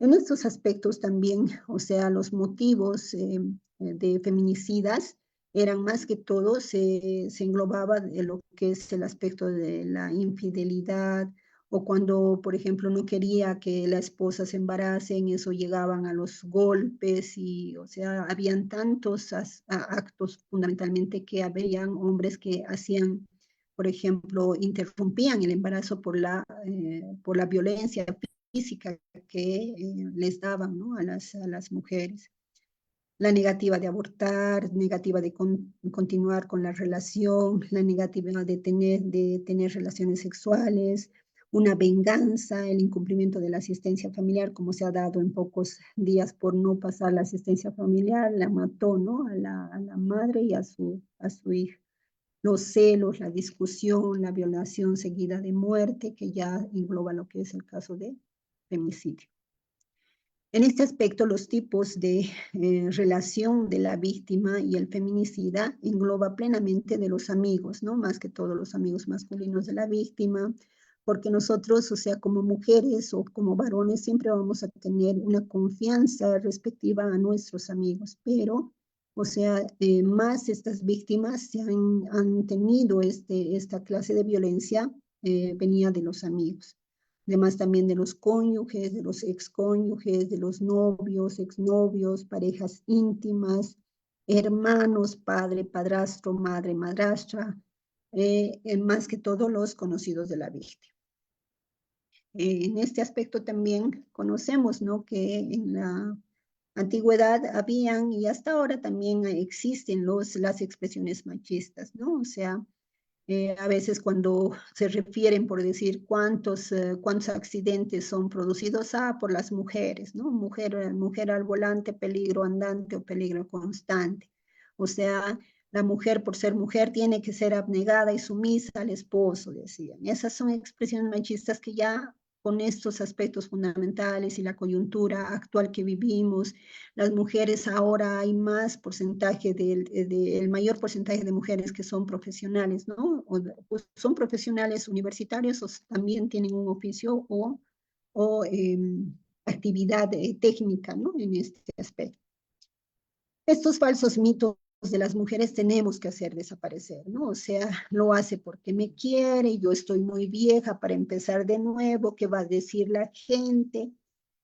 Speaker 2: En estos aspectos también, o sea, los motivos de feminicidas eran más que todo, se englobaba de lo que es el aspecto de la infidelidad o cuando, por ejemplo, no quería que la esposa se embarace, en eso llegaban a los golpes y, o sea, habían tantos actos fundamentalmente que habían hombres que hacían, por ejemplo, interrumpían el embarazo por la violencia física que les daban, ¿no? a las mujeres. La negativa de abortar, negativa de continuar con la relación, la negativa de tener relaciones sexuales, una venganza, el incumplimiento de la asistencia familiar, como se ha dado en pocos días por no pasar la asistencia familiar, la mató, ¿no? a la madre y a su hija. Los celos, la discusión, la violación seguida de muerte, que ya engloba lo que es el caso de femicidio. En este aspecto, los tipos de relación de la víctima y el feminicida engloba plenamente de los amigos, ¿no? Más que todos los amigos masculinos de la víctima, porque nosotros, o sea, como mujeres o como varones, siempre vamos a tener una confianza respectiva a nuestros amigos, pero O sea, más estas víctimas han tenido esta clase de violencia, venía de los amigos. Además también de los cónyuges, de los excónyuges, de los novios, exnovios, parejas íntimas, hermanos, padre, padrastro, madre, madrastra, más que todo los conocidos de la víctima. En este aspecto también conocemos, ¿no?, que en la antigüedad habían y hasta ahora también existen las expresiones machistas, ¿no? O sea, a veces cuando se refieren, por decir, cuántos accidentes son producidos por las mujeres, ¿no? Mujer al volante, peligro andante o peligro constante. O sea, la mujer, por ser mujer, tiene que ser abnegada y sumisa al esposo, decían. Esas son expresiones machistas que ya con estos aspectos fundamentales y la coyuntura actual que vivimos, las mujeres ahora hay más porcentaje, el mayor porcentaje de mujeres que son profesionales, ¿no? Pues son profesionales universitarios o también tienen un oficio o actividad técnica, ¿no?, en este aspecto. Estos falsos mitos de las mujeres tenemos que hacer desaparecer, ¿no? O sea, lo hace porque me quiere, yo estoy muy vieja para empezar de nuevo, ¿qué va a decir la gente?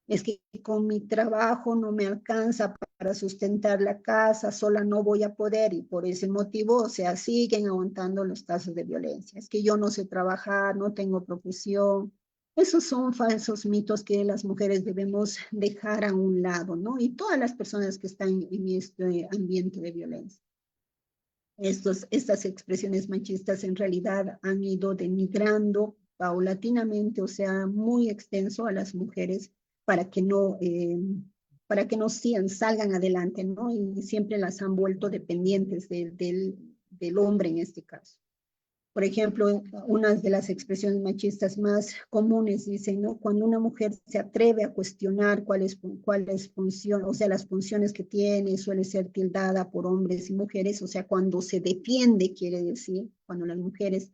Speaker 2: Es que con mi trabajo no me alcanza para sustentar la casa, sola no voy a poder, y por ese motivo, o sea, siguen aguantando los casos de violencia. Es que yo no sé trabajar, no tengo profesión. Esos son falsos mitos que las mujeres debemos dejar a un lado, ¿no? Y todas las personas que están en este ambiente de violencia. Estas expresiones machistas en realidad han ido denigrando paulatinamente, o sea, muy extenso a las mujeres para que no salgan adelante, ¿no? Y siempre las han vuelto dependientes del hombre en este caso. Por ejemplo, una de las expresiones machistas más comunes dicen, ¿no?, cuando una mujer se atreve a cuestionar cuáles funciones, o sea, las funciones que tiene, suele ser tildada por hombres y mujeres, o sea, cuando se defiende, quiere decir, cuando las mujeres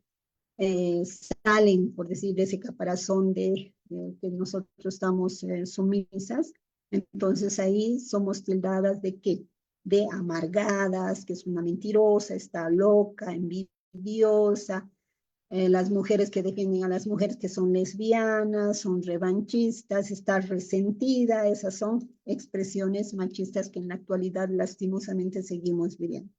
Speaker 2: salen, por decir, de ese caparazón de que nosotros estamos sumisas, entonces ahí somos tildadas de ¿qué? De amargadas, que es una mentirosa, está loca, envidiosa, las mujeres que defienden a las mujeres que son lesbianas, son revanchistas, está resentida, esas son expresiones machistas que en la actualidad lastimosamente seguimos viviendo.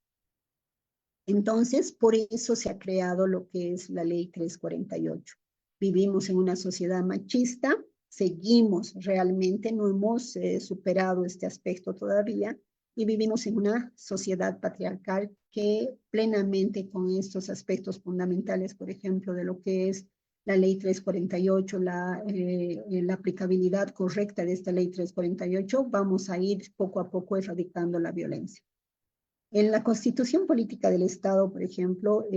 Speaker 2: Entonces, por eso se ha creado lo que es la Ley 348. Vivimos en una sociedad machista, seguimos realmente, no hemos superado este aspecto todavía, y vivimos en una sociedad patriarcal que plenamente con estos aspectos fundamentales, por ejemplo, de lo que es la Ley 348, la aplicabilidad correcta de esta Ley 348, vamos a ir poco a poco erradicando la violencia. En la Constitución Política del Estado, por ejemplo,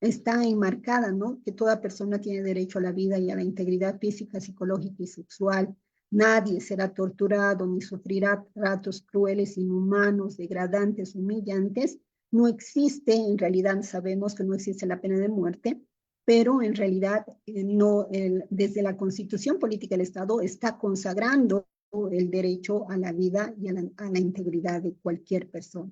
Speaker 2: está enmarcada, ¿no?, que toda persona tiene derecho a la vida y a la integridad física, psicológica y sexual. Nadie será torturado ni sufrirá tratos crueles, inhumanos, degradantes, humillantes. No existe, en realidad sabemos que no existe la pena de muerte, pero en realidad desde la Constitución Política del Estado está consagrando el derecho a la vida y a la integridad de cualquier persona.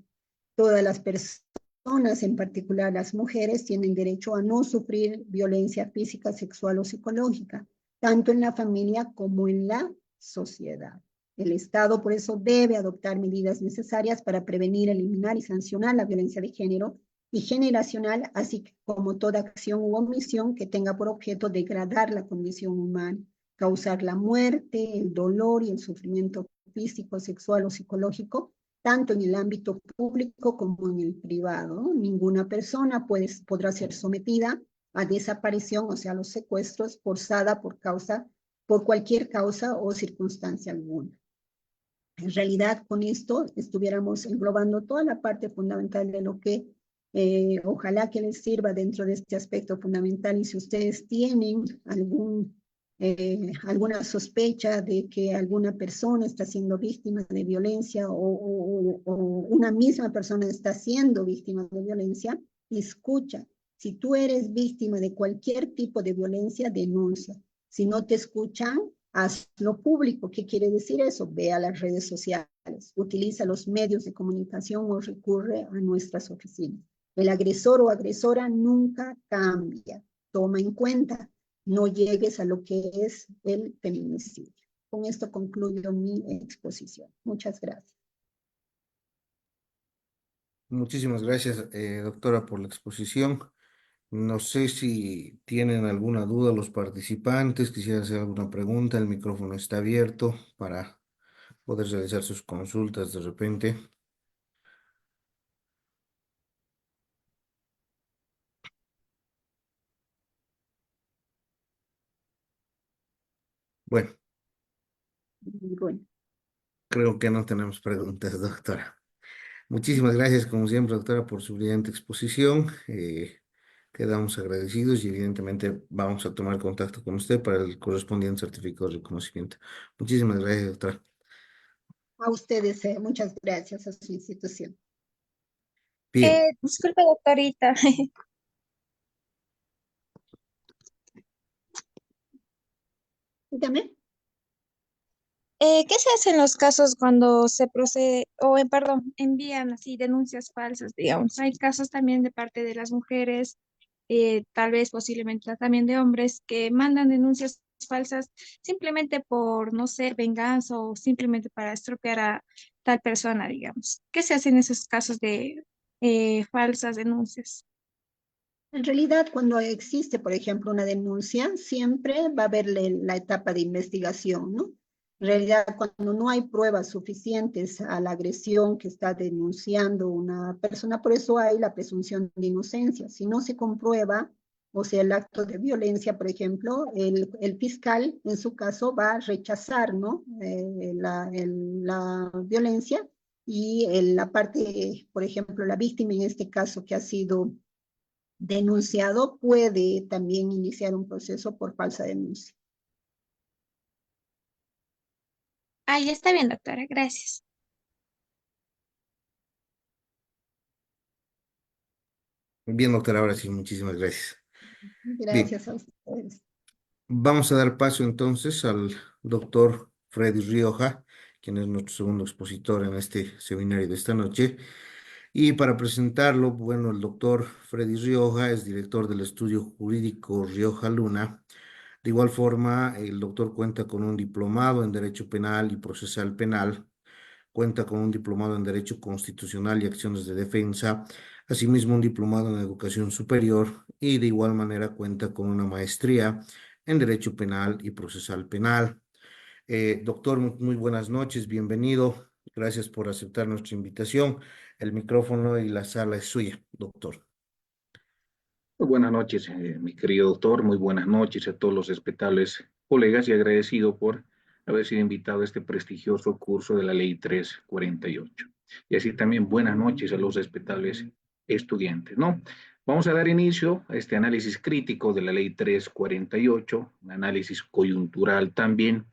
Speaker 2: Todas las personas, en particular las mujeres, tienen derecho a no sufrir violencia física, sexual o psicológica, tanto en la familia como en la sociedad. El Estado, por eso, debe adoptar medidas necesarias para prevenir, eliminar y sancionar la violencia de género y generacional, así como toda acción u omisión que tenga por objeto degradar la condición humana, causar la muerte, el dolor y el sufrimiento físico, sexual o psicológico, tanto en el ámbito público como en el privado. Ninguna persona podrá ser sometida a desaparición, o sea, a los secuestros, forzada por cualquier causa o circunstancia alguna. En realidad, con esto estuviéramos englobando toda la parte fundamental de lo que ojalá que les sirva dentro de este aspecto fundamental, y si ustedes tienen alguna sospecha de que alguna persona está siendo víctima de violencia o una misma persona está siendo víctima de violencia, escucha. Si tú eres víctima de cualquier tipo de violencia, denuncia. Si no te escuchan, hazlo público. ¿Qué quiere decir eso? Ve a las redes sociales, utiliza los medios de comunicación o recurre a nuestras oficinas. El agresor o agresora nunca cambia. Toma en cuenta, no llegues a lo que es el feminicidio. Con esto concluyo mi exposición. Muchas gracias.
Speaker 1: Muchísimas gracias, doctora, por la exposición. No sé si tienen alguna duda los participantes, quisiera hacer alguna pregunta, el micrófono está abierto para poder realizar sus consultas de repente. Bueno,
Speaker 2: Bueno,
Speaker 1: creo que no tenemos preguntas, doctora. Muchísimas gracias, como siempre, doctora, por su brillante exposición. Quedamos agradecidos y evidentemente vamos a tomar contacto con usted para el correspondiente certificado de reconocimiento. Muchísimas gracias, doctora.
Speaker 2: a ustedes, muchas gracias a su institución.
Speaker 1: Bien,
Speaker 4: Disculpe, doctorita.
Speaker 2: Dígame.
Speaker 4: ¿Qué se hace en los casos cuando se procede, perdón, envían así denuncias falsas, digamos? Hay casos también de parte de las mujeres, tal vez posiblemente también de hombres, que mandan denuncias falsas simplemente por, no sé, venganza o simplemente para estropear a tal persona, digamos. ¿Qué se hace en esos casos de falsas denuncias?
Speaker 2: En realidad, cuando existe, por ejemplo, una denuncia, siempre va a haber la etapa de investigación, ¿no? En realidad, cuando no hay pruebas suficientes a la agresión que está denunciando una persona, por eso hay la presunción de inocencia. Si no se comprueba, o sea, el acto de violencia, por ejemplo, el fiscal, en su caso, va a rechazar, ¿no? La violencia y la parte, por ejemplo, la víctima en este caso que ha sido denunciado puede también iniciar un proceso por falsa denuncia.
Speaker 4: Ah, ya está bien, doctora, gracias.
Speaker 1: bien, doctora, ahora sí, muchísimas gracias. Bien,
Speaker 2: Gracias a ustedes.
Speaker 1: vamos a dar paso entonces al doctor Freddy Rioja, quien es nuestro segundo expositor en este seminario de esta noche. Y para presentarlo, bueno, el doctor Freddy Rioja es director del estudio jurídico Rioja Luna. De igual forma, el doctor cuenta con un diplomado en Derecho Penal y Procesal Penal, cuenta con un diplomado en Derecho Constitucional y Acciones de Defensa, asimismo un diplomado en Educación Superior y de igual manera cuenta con una maestría en Derecho Penal y Procesal Penal. Doctor, muy buenas noches, bienvenido. Gracias por aceptar nuestra invitación. El micrófono y la sala es suya, doctor.
Speaker 5: Muy buenas noches, mi querido doctor. Muy buenas noches a todos los respetables colegas y agradecido por haber sido invitado a este prestigioso curso de la Ley 348. Y así también buenas noches a los respetables estudiantes, ¿no? Vamos a dar inicio a este análisis crítico de la Ley 348, un análisis coyuntural también.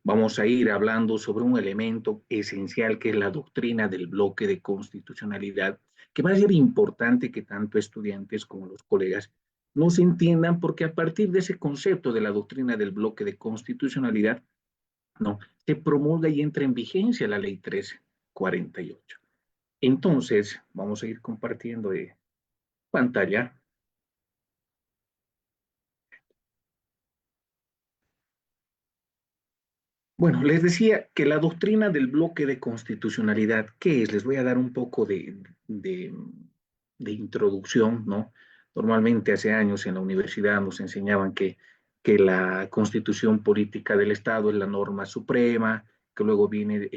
Speaker 5: Vamos a ir hablando sobre un elemento esencial que es la doctrina del bloque de constitucionalidad, que va a ser importante que tanto estudiantes como los colegas nos entiendan, porque a partir de ese concepto de la doctrina del bloque de constitucionalidad, no, se promulga y entra en vigencia la ley 348. Entonces, vamos a ir compartiendo pantalla. Bueno, les decía que la doctrina del bloque de constitucionalidad, ¿qué es? Les voy a dar un poco de introducción, ¿no? Normalmente hace años en la universidad nos enseñaban que la constitución política del Estado es la norma suprema, que luego vienen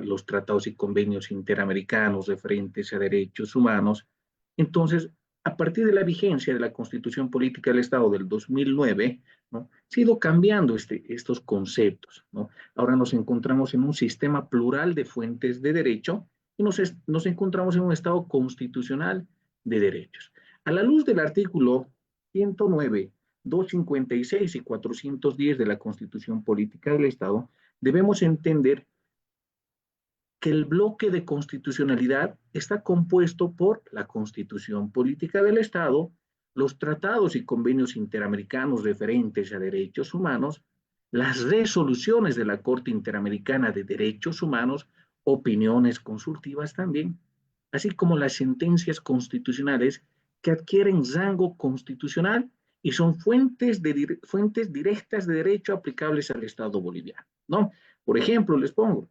Speaker 5: los tratados y convenios interamericanos referentes a derechos humanos. Entonces, a partir de la vigencia de la constitución política del Estado del 2009, ¿no? Se ha ido cambiando estos conceptos, ¿no? Ahora nos encontramos en un sistema plural de fuentes de derecho y nos encontramos en un Estado constitucional de derechos. A la luz del artículo 109, 256 y 410 de la Constitución Política del Estado, debemos entender que el bloque de constitucionalidad está compuesto por la Constitución Política del Estado, los tratados y convenios interamericanos referentes a derechos humanos, las resoluciones de la Corte Interamericana de Derechos Humanos, opiniones consultivas también, así como las sentencias constitucionales que adquieren rango constitucional y son fuentes directas de derecho aplicables al Estado boliviano, ¿no? Por ejemplo, les pongo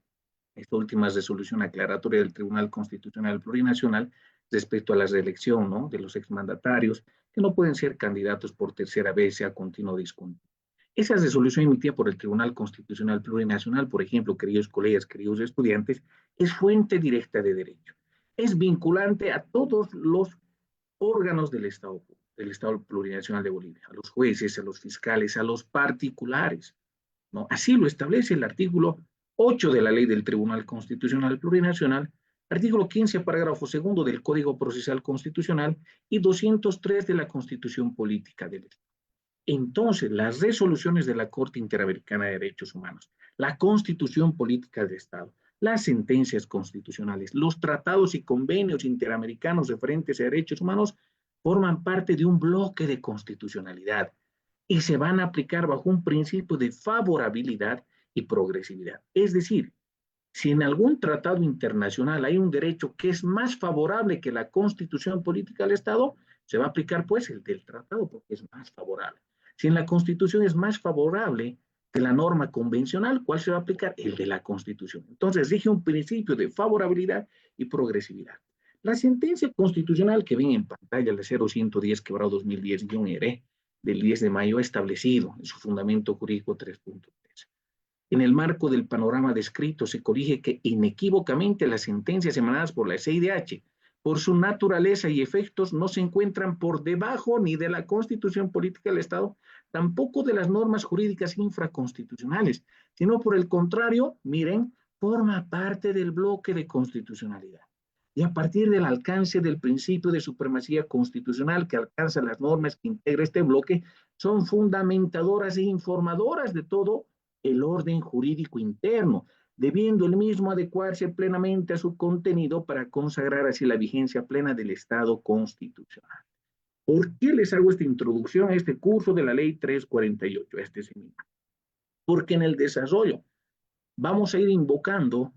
Speaker 5: esta última resolución aclaratoria del Tribunal Constitucional Plurinacional respecto a la reelección, ¿no?, de los exmandatarios que no pueden ser candidatos por tercera vez, sea continuo o discontinuo. Esa resolución emitida por el Tribunal Constitucional Plurinacional, por ejemplo, queridos colegas, queridos estudiantes, es fuente directa de derecho. Es vinculante a todos los órganos del Estado Plurinacional de Bolivia, a los jueces, a los fiscales, a los particulares, ¿no? Así lo establece el artículo 8 de la Ley del Tribunal Constitucional Plurinacional, artículo 15, parágrafo segundo del Código Procesal Constitucional y 203 de la Constitución Política del Estado. Entonces, las resoluciones de la Corte Interamericana de Derechos Humanos, la Constitución Política del Estado, las sentencias constitucionales, los tratados y convenios interamericanos referentes a derechos humanos forman parte de un bloque de constitucionalidad y se van a aplicar bajo un principio de favorabilidad y progresividad. Es decir, si en algún tratado internacional hay un derecho que es más favorable que la Constitución Política del Estado, se va a aplicar pues el del tratado porque es más favorable. Si en la Constitución es más favorable que la norma convencional, ¿cuál se va a aplicar? El de la Constitución. Entonces rige un principio de favorabilidad y progresividad. La sentencia constitucional que ven en pantalla, la 0110/2010-ERE, del 10 de mayo, ha establecido en su fundamento jurídico 3.3. En el marco del panorama descrito, se corrige que inequívocamente las sentencias emanadas por la CIDH, por su naturaleza y efectos, no se encuentran por debajo ni de la Constitución Política del Estado, tampoco de las normas jurídicas infraconstitucionales, sino por el contrario, miren, forma parte del bloque de constitucionalidad. Y a partir del alcance del principio de supremacía constitucional que alcanza las normas que integra este bloque, son fundamentadoras e informadoras de todo el orden jurídico interno, debiendo el mismo adecuarse plenamente a su contenido para consagrar así la vigencia plena del Estado constitucional. ¿Por qué les hago esta introducción a este curso de la Ley 348, a este seminario? Porque en el desarrollo vamos a ir invocando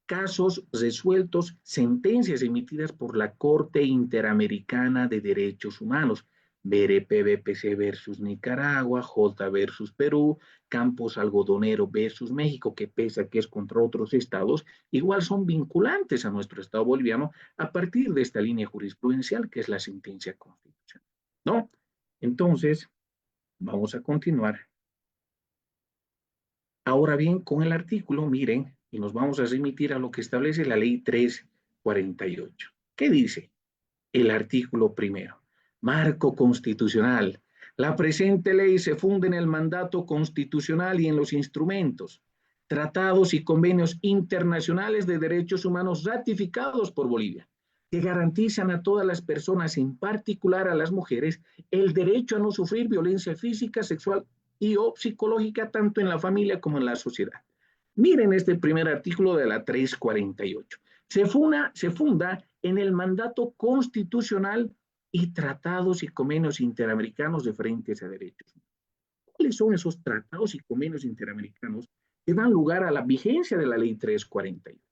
Speaker 5: casos resueltos, sentencias emitidas por la Corte Interamericana de Derechos Humanos, BRP-BPC versus Nicaragua, J versus Perú, Campos Algodonero versus México, que pese a que es contra otros estados, igual son vinculantes a nuestro estado boliviano a partir de esta línea jurisprudencial que es la sentencia constitucional, ¿no? Entonces, vamos a continuar. Ahora bien, con el artículo, miren, y nos vamos a remitir a lo que establece la Ley 348. ¿Qué dice? El artículo primero. Marco constitucional. La presente ley se funda en el mandato constitucional y en los instrumentos, tratados y convenios internacionales de derechos humanos ratificados por Bolivia, que garantizan a todas las personas, en particular a las mujeres, el derecho a no sufrir violencia física, sexual y o psicológica, tanto en la familia como en la sociedad. Miren este primer artículo de la 348. Se funda en el mandato constitucional y tratados y convenios interamericanos referentes a derechos. ¿Cuáles son esos tratados y convenios interamericanos que dan lugar a la vigencia de la Ley 348?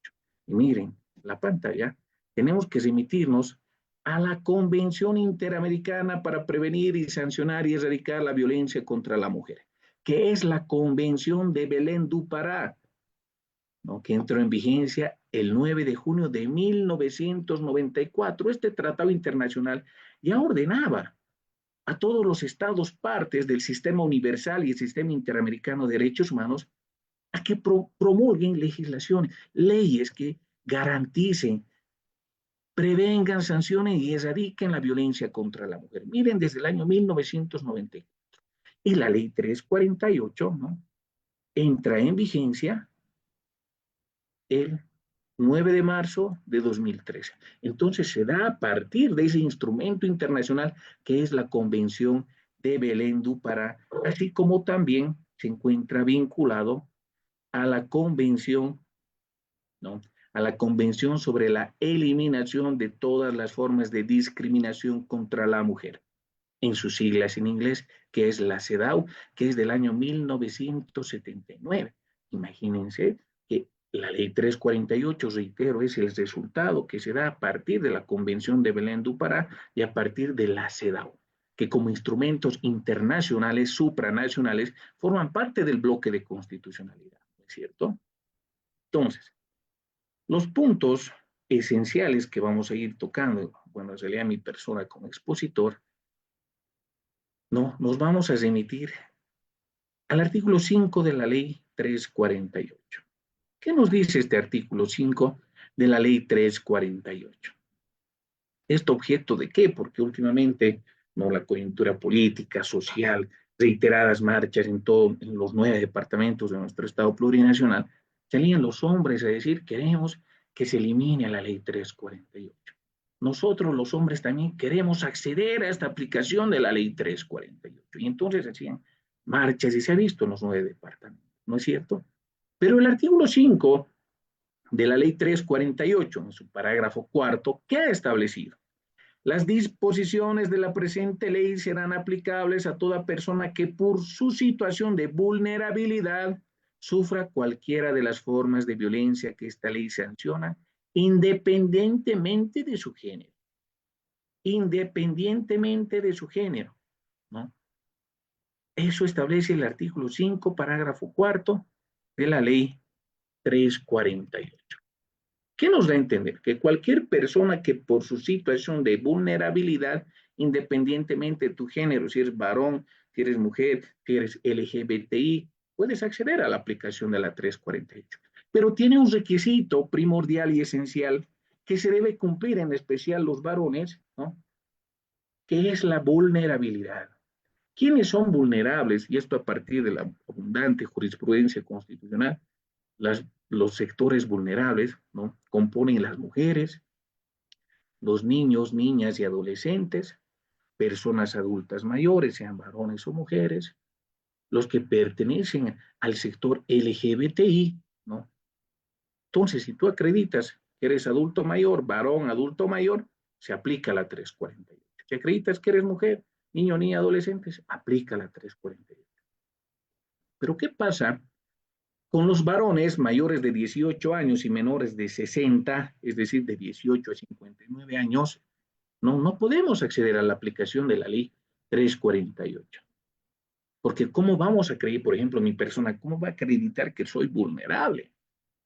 Speaker 5: Y miren, la pantalla, tenemos que remitirnos a la Convención Interamericana para Prevenir y Sancionar y Erradicar la Violencia contra la Mujer, que es la Convención de Belén do Pará, ¿no?, que entró en vigencia el 9 de junio de 1994. Este tratado internacional ya ordenaba a todos los estados partes del sistema universal y el sistema interamericano de derechos humanos a que promulguen legislación, leyes que garanticen, prevengan, sancionen y erradiquen la violencia contra la mujer. Miren, desde el año 1994. Y la Ley 348, ¿no?, entra en vigencia el 9 de marzo de 2013. Entonces se da a partir de ese instrumento internacional que es la Convención de Belén do Pará, así como también se encuentra vinculado a la Convención, ¿no?, a la Convención sobre la eliminación de todas las formas de discriminación contra la mujer. en sus siglas en inglés, que es la CEDAW, que es del año 1979. Imagínense que la ley 348, reitero, es el resultado que se da a partir de la Convención de Belén do Pará y a partir de la CEDAW, que como instrumentos internacionales, supranacionales, forman parte del bloque de constitucionalidad, ¿no es cierto? Entonces, los puntos esenciales que vamos a ir tocando cuando se lea mi persona como expositor, no, nos vamos a remitir al artículo 5 de la ley 348. ¿Qué nos dice este artículo 5 de la ley 348? ¿Esto objeto de qué? Porque últimamente, no, la coyuntura política, social, reiteradas marchas en los 9 departamentos de nuestro Estado plurinacional, salían los hombres a decir, queremos que se elimine la ley 348. Nosotros los hombres también queremos acceder a esta aplicación de la ley 348. Y entonces hacían marchas y se ha visto en los 9 departamentos, ¿no es cierto? Pero el artículo 5 de la ley 348, en su parágrafo cuarto, ¿qué ha establecido? Las disposiciones de la presente ley serán aplicables a toda persona que por su situación de vulnerabilidad sufra cualquiera de las formas de violencia que esta ley sanciona, independientemente de su género. Independientemente de su género, ¿no? Eso establece el artículo 5, parágrafo cuarto de la ley 348. ¿Qué nos da a entender? Que cualquier persona que por su situación de vulnerabilidad, independientemente de tu género, si eres varón, si eres mujer, si eres LGBTI, puedes acceder a la aplicación de la 348. Pero tiene un requisito primordial y esencial que se debe cumplir, en especial los varones, ¿no? Que es la vulnerabilidad. ¿Quiénes son vulnerables? Y esto a partir de la abundante jurisprudencia constitucional. Los sectores vulnerables, ¿no? Componen las mujeres, los niños, niñas y adolescentes, personas adultas mayores, sean varones o mujeres, los que pertenecen al sector LGBTI, ¿no? Entonces, si tú acreditas que eres adulto mayor, varón, adulto mayor, se aplica la 348. Si acreditas que eres mujer, niño, niña, adolescente, se aplica la 348. Pero ¿qué pasa con los varones mayores de 18 años y menores de 60, es decir, de 18 a 59 años? No podemos acceder a la aplicación de la ley 348. Porque ¿cómo vamos a creer, por ejemplo, mi persona, cómo va a acreditar que soy vulnerable?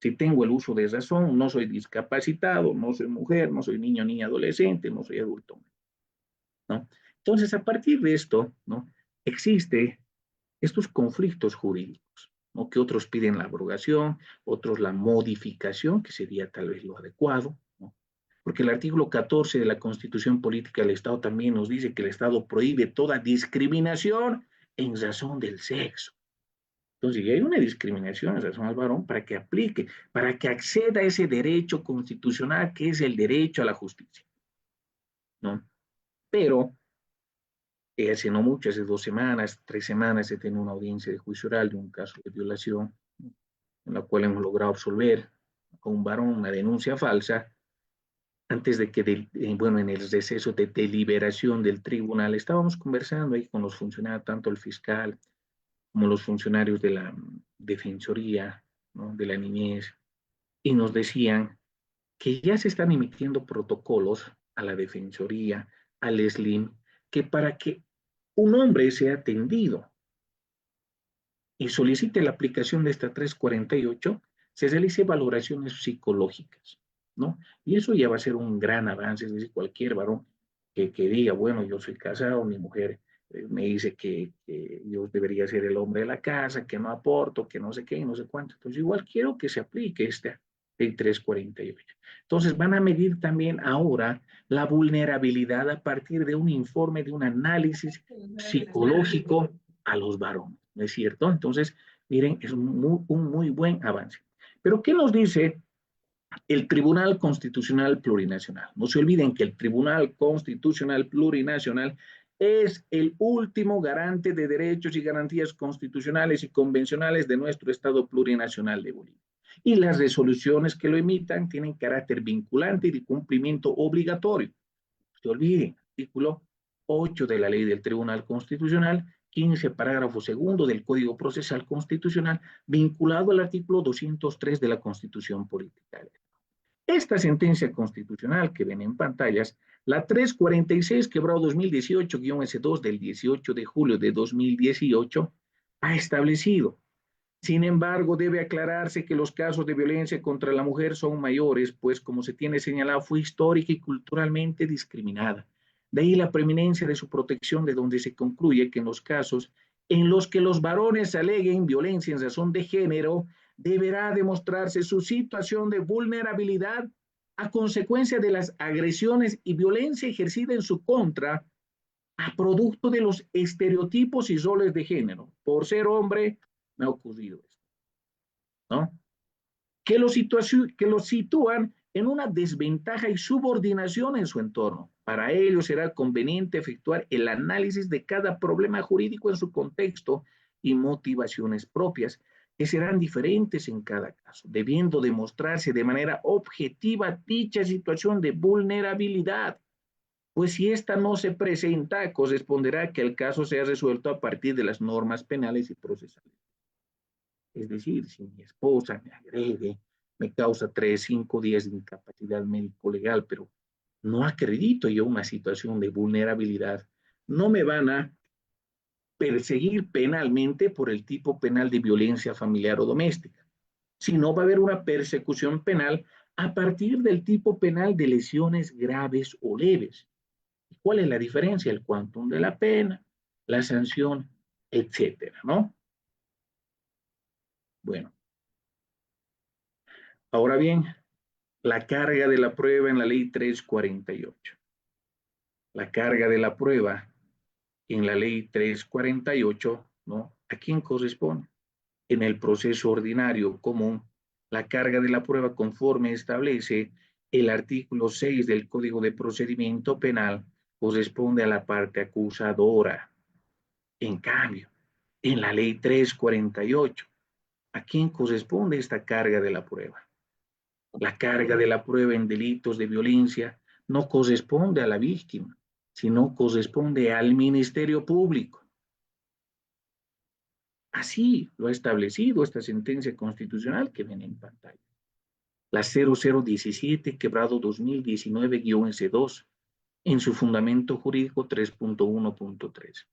Speaker 5: Si tengo el uso de razón, no soy discapacitado, no soy mujer, no soy niño, niña, adolescente, no soy adulto, ¿no? Entonces, a partir de esto, ¿no? Existe estos conflictos jurídicos, ¿no? Que otros piden la abrogación, otros la modificación, que sería tal vez lo adecuado, ¿no? Porque el artículo 14 de la Constitución Política del Estado también nos dice que el Estado prohíbe toda discriminación en razón del sexo. Entonces, si hay una discriminación en razón al varón, para que aplique, para que acceda a ese derecho constitucional que es el derecho a la justicia, ¿no? Pero hace no mucho, hace 2 semanas, 3 semanas, se tiene una audiencia de juicio oral de un caso de violación, en la cual hemos logrado absolver a un varón una denuncia falsa, antes de que, bueno, en el receso de deliberación del tribunal, estábamos conversando ahí con los funcionarios, tanto el fiscal como los funcionarios de la Defensoría, ¿no? De la Niñez, y nos decían que ya se están emitiendo protocolos a la Defensoría, al SLIM, que para que un hombre sea atendido y solicite la aplicación de esta 348, se realice valoraciones psicológicas, ¿no? Y eso ya va a ser un gran avance, es decir, cualquier varón que diga, bueno, yo soy casado, mi mujer me dice que yo debería ser el hombre de la casa, que no aporto, que no sé qué, no sé cuánto. Entonces, igual quiero que se aplique esta ley 348. Entonces, van a medir también ahora la vulnerabilidad a partir de un informe, de un análisis psicológico a los varones, ¿no es cierto? Entonces, miren, es un muy buen avance. Pero, ¿qué nos dice el Tribunal Constitucional Plurinacional? No se olviden que el Tribunal Constitucional Plurinacional es el último garante de derechos y garantías constitucionales y convencionales de nuestro Estado plurinacional de Bolivia. Y las resoluciones que lo emitan tienen carácter vinculante y de cumplimiento obligatorio. No se olviden, artículo 8 de la ley del Tribunal Constitucional, 15, parágrafo segundo del Código Procesal Constitucional, vinculado al artículo 203 de la Constitución Política. Esta sentencia constitucional que ven en pantallas, la 346, quebrado 2018-S2 del 18 de julio de 2018, ha establecido. Sin embargo, debe aclararse que los casos de violencia contra la mujer son mayores, pues como se tiene señalado, fue histórica y culturalmente discriminada. De ahí la preeminencia de su protección, de donde se concluye que en los casos en los que los varones aleguen violencia en razón de género, deberá demostrarse su situación de vulnerabilidad a consecuencia de las agresiones y violencia ejercida en su contra a producto de los estereotipos y roles de género. Por ser hombre, me ha ocurrido esto, ¿no? Que los sitúan en una desventaja y subordinación en su entorno. Para ello será conveniente efectuar el análisis de cada problema jurídico en su contexto y motivaciones propias, que serán diferentes en cada caso, debiendo demostrarse de manera objetiva dicha situación de vulnerabilidad. Pues si esta no se presenta, corresponderá que el caso sea resuelto a partir de las normas penales y procesales. Es decir, si mi esposa me agrede, me causa 3, 5 días de incapacidad médico-legal, pero no acredito yo una situación de vulnerabilidad, no me van a perseguir penalmente por el tipo penal de violencia familiar o doméstica, sino va a haber una persecución penal a partir del tipo penal de lesiones graves o leves. ¿Cuál es la diferencia? El quantum de la pena, la sanción, etcétera, ¿no? Bueno, ahora bien, la carga de la prueba en la ley 348. La carga de la prueba en la ley 348, ¿no? ¿A quién corresponde? En el proceso ordinario común, la carga de la prueba conforme establece el artículo 6 del Código de Procedimiento Penal corresponde a la parte acusadora. En cambio, en la ley 348, ¿a quién corresponde esta carga de la prueba? La carga de la prueba en delitos de violencia no corresponde a la víctima, sino corresponde al Ministerio Público. Así lo ha establecido esta sentencia constitucional que ven en pantalla. La 0017, quebrado 2019-S2, en su fundamento jurídico 3.1.3.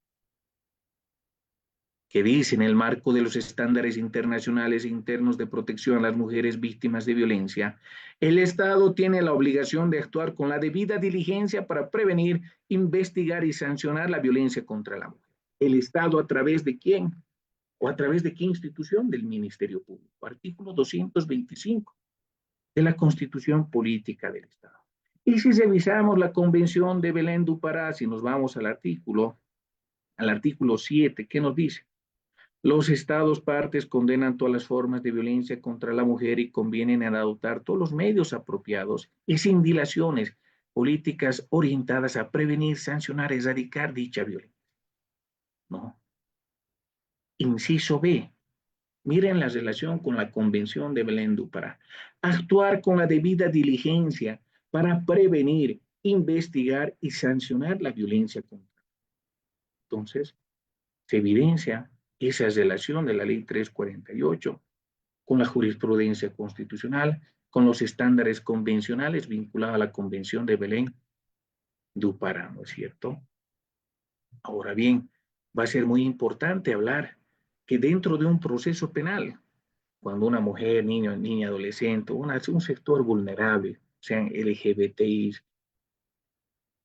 Speaker 5: Que dice, en el marco de los estándares internacionales e internos de protección a las mujeres víctimas de violencia, el Estado tiene la obligación de actuar con la debida diligencia para prevenir, investigar y sancionar la violencia contra la mujer. ¿El Estado a través de quién? ¿O a través de qué institución? Del Ministerio Público. Artículo 225 de la Constitución Política del Estado. Y si revisamos la Convención de Belén do Pará, si nos vamos al artículo 7, ¿qué nos dice? Los estados partes condenan todas las formas de violencia contra la mujer y convienen en adoptar todos los medios apropiados y sin dilaciones políticas orientadas a prevenir, sancionar, erradicar dicha violencia. ¿No? Inciso B. Miren la relación con la Convención de Belén do Pará. Actuar con la debida diligencia para prevenir, investigar y sancionar la violencia contra la mujer. Entonces, se evidencia esa relación de la ley 348 con la jurisprudencia constitucional, con los estándares convencionales vinculados a la Convención de Belén do Pará, ¿no es cierto? Ahora bien, va a ser muy importante hablar que dentro de un proceso penal, cuando una mujer, niño, niña, adolescente, un sector vulnerable, sean LGBTI,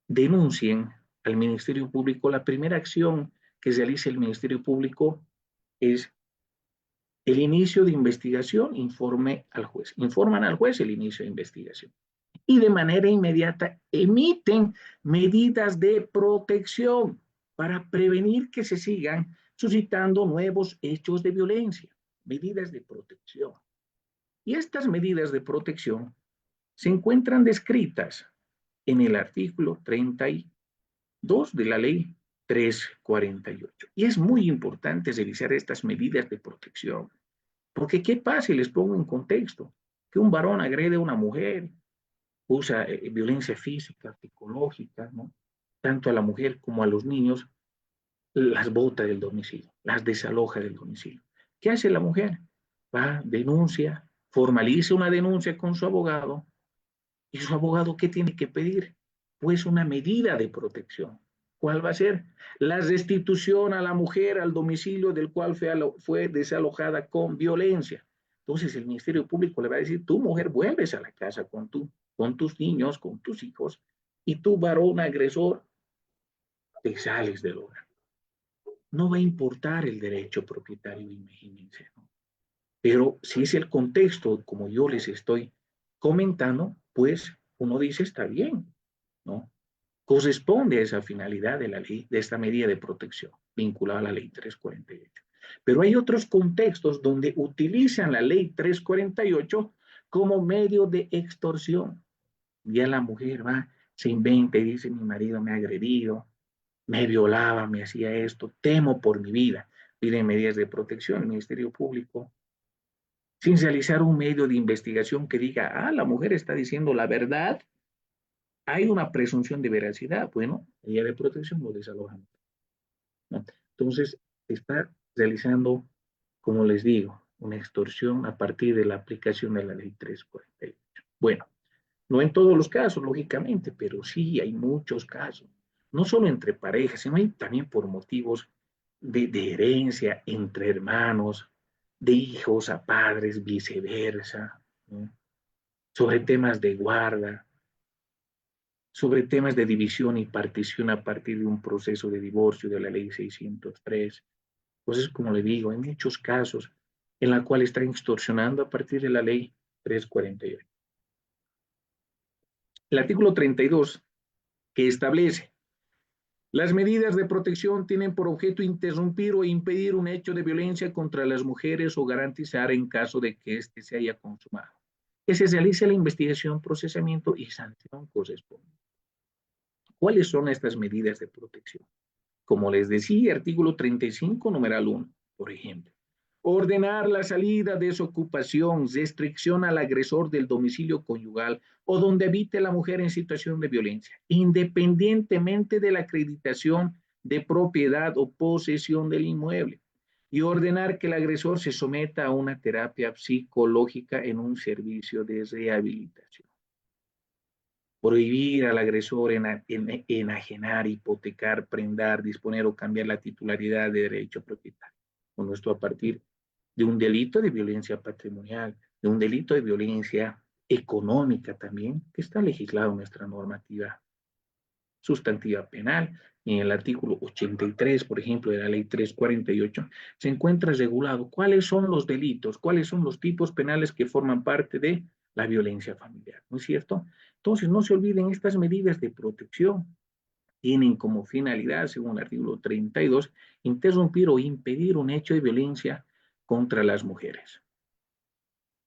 Speaker 5: denuncien al Ministerio Público, la primera acción que realiza el Ministerio Público es el inicio de investigación, informan al juez el inicio de investigación. Y de manera inmediata emiten medidas de protección para prevenir que se sigan suscitando nuevos hechos de violencia, medidas de protección. Y estas medidas de protección se encuentran descritas en el artículo 32 de la ley 348. Y es muy importante revisar estas medidas de protección, porque ¿qué pasa? Y les pongo en contexto, que un varón agrede a una mujer, usa violencia física, psicológica, ¿no? tanto a la mujer como a los niños, las bota del domicilio, las desaloja del domicilio. ¿Qué hace la mujer? Va, denuncia, formaliza una denuncia con su abogado, y su abogado, ¿qué tiene que pedir? Pues una medida de protección. ¿Cuál va a ser? La restitución a la mujer al domicilio del cual fue desalojada con violencia. Entonces el Ministerio Público le va a decir, tu mujer vuelves a la casa con tus niños, con tus hijos, y tú, varón agresor, te sales del hogar. No va a importar el derecho propietario, imagínense, ¿no? Pero si es el contexto, como yo les estoy comentando, pues uno dice, está bien, ¿no? Corresponde a esa finalidad de la ley, de esta medida de protección vinculada a la ley 348. Pero hay otros contextos donde utilizan la ley 348 como medio de extorsión. Ya la mujer va, se inventa y dice, mi marido me ha agredido, me violaba, me hacía esto, temo por mi vida. Piden medidas de protección, el Ministerio Público, sin realizar un medio de investigación que diga, ah, la mujer está diciendo la verdad, hay una presunción de veracidad. Bueno, medida de protección lo desalojan, ¿no? Entonces, está realizando, como les digo, una extorsión a partir de la aplicación de la ley 348. Bueno, no en todos los casos, lógicamente, pero sí hay muchos casos. No solo entre parejas, sino hay también por motivos de herencia entre hermanos, de hijos a padres, viceversa, ¿no? Sobre temas de guarda, sobre temas de división y partición a partir de un proceso de divorcio de la ley 603. Entonces, como le digo, hay muchos casos en la cual están extorsionando a partir de la ley 348. El artículo 32, que establece las medidas de protección tienen por objeto interrumpir o impedir un hecho de violencia contra las mujeres o garantizar en caso de que éste se haya consumado, que se realice la investigación, procesamiento y sanción correspondiente. ¿Cuáles son estas medidas de protección? Como les decía, artículo 35, numeral 1, por ejemplo. Ordenar la salida de su ocupación, restricción al agresor del domicilio conyugal o donde habite la mujer en situación de violencia, independientemente de la acreditación de propiedad o posesión del inmueble. Y ordenar que el agresor se someta a una terapia psicológica en un servicio de rehabilitación. Prohibir al agresor enajenar, hipotecar, prendar, disponer o cambiar la titularidad de derecho propietario. Con esto a partir de un delito de violencia patrimonial, de un delito de violencia económica también, que está legislado en nuestra normativa sustantiva penal. Y en el artículo 83, por ejemplo, de la ley 348, se encuentra regulado cuáles son los delitos, cuáles son los tipos penales que forman parte de la violencia familiar, ¿no es cierto? Entonces, no se olviden, estas medidas de protección tienen como finalidad, según el artículo 32, interrumpir o impedir un hecho de violencia contra las mujeres,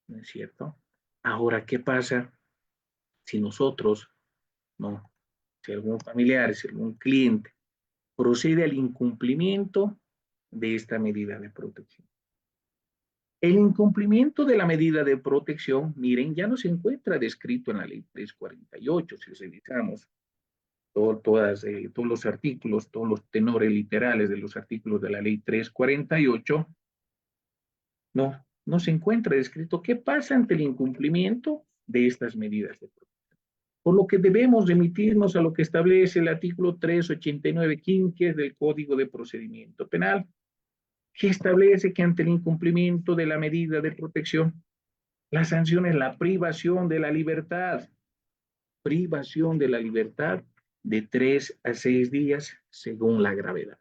Speaker 5: ¿no es cierto? Ahora, ¿qué pasa si nosotros, no, si algún familiar, si algún cliente procede al incumplimiento de esta medida de protección? El incumplimiento de la medida de protección, miren, ya no se encuentra descrito en la ley 348, si revisamos todos los artículos, todos los tenores literales de los artículos de la ley 348, no se encuentra descrito qué pasa ante el incumplimiento de estas medidas de protección. Por lo que debemos remitirnos a lo que establece el artículo 389 quinque del Código de Procedimiento Penal, que establece que ante el incumplimiento de la medida de protección, la sanción es la privación de la libertad de 3 a 6 días según la gravedad.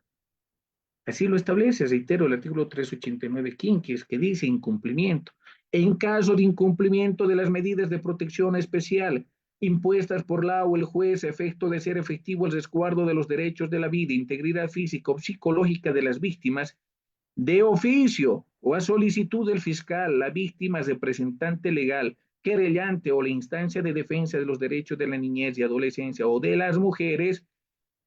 Speaker 5: Así lo establece, reitero, el artículo 389 quinques, que dice incumplimiento. En caso de incumplimiento de las medidas de protección especial impuestas por la o el juez a efecto de ser efectivo el resguardo de los derechos de la vida, integridad física o psicológica de las víctimas, de oficio o a solicitud del fiscal, la víctima, representante legal, querellante o la instancia de defensa de los derechos de la niñez y adolescencia o de las mujeres,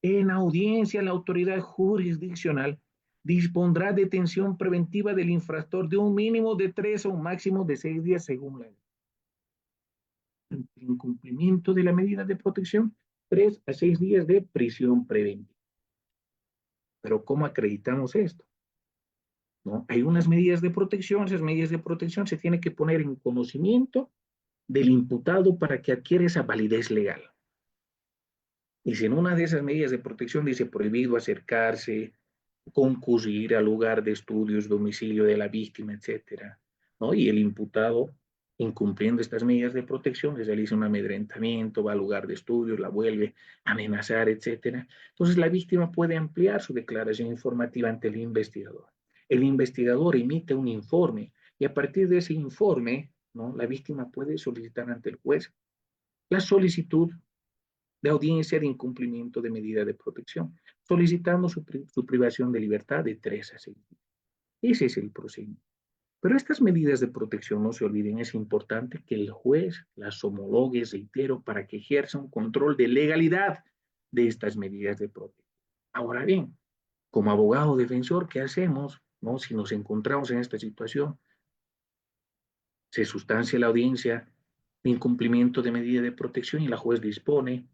Speaker 5: en audiencia la autoridad jurisdiccional dispondrá detención preventiva del infractor de un mínimo de 3 o un máximo de 6 días según la ley. El incumplimiento de la medida de protección 3 a 6 días de prisión preventiva. Pero ¿cómo acreditamos esto? ¿No? Hay unas medidas de protección, esas medidas de protección se tienen que poner en conocimiento del imputado para que adquiera esa validez legal. Y si en una de esas medidas de protección dice prohibido acercarse, concurrir al lugar de estudios, domicilio de la víctima, etcétera, ¿no? Y el imputado, incumpliendo estas medidas de protección, le realiza un amedrentamiento, va al lugar de estudios, la vuelve a amenazar, etcétera. Entonces la víctima puede ampliar su declaración informativa ante el investigador. El investigador emite un informe y a partir de ese informe, ¿no? La víctima puede solicitar ante el juez la solicitud de audiencia de incumplimiento de medida de protección, solicitando su privación de libertad de 3 a 6 días. Ese es el procedimiento. Pero estas medidas de protección, no se olviden, es importante que el juez las homologue, reitero, para que ejerza un control de legalidad de estas medidas de protección. Ahora bien, como abogado defensor, ¿qué hacemos, no? Si nos encontramos en esta situación, se sustancia la audiencia de incumplimiento de medida de protección y la juez dispone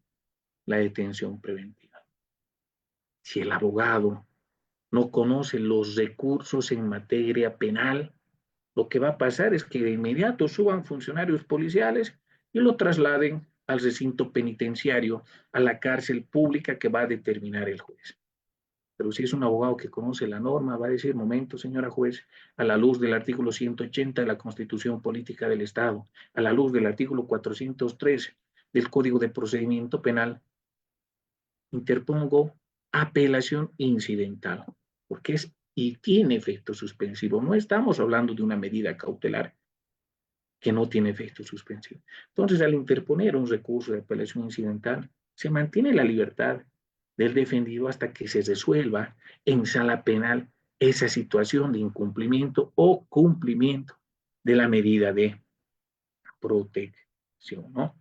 Speaker 5: la detención preventiva. Si el abogado no conoce los recursos en materia penal, lo que va a pasar es que de inmediato suban funcionarios policiales y lo trasladen al recinto penitenciario, a la cárcel pública que va a determinar el juez. Pero si es un abogado que conoce la norma, va a decir, momento, señora juez, a la luz del artículo 180 de la Constitución Política del Estado, a la luz del artículo 403 del Código de Procedimiento Penal, interpongo apelación incidental, porque es y tiene efecto suspensivo. No estamos hablando de una medida cautelar que no tiene efecto suspensivo. Entonces, al interponer un recurso de apelación incidental, se mantiene la libertad del defendido hasta que se resuelva en sala penal esa situación de incumplimiento o cumplimiento de la medida de protección, ¿no?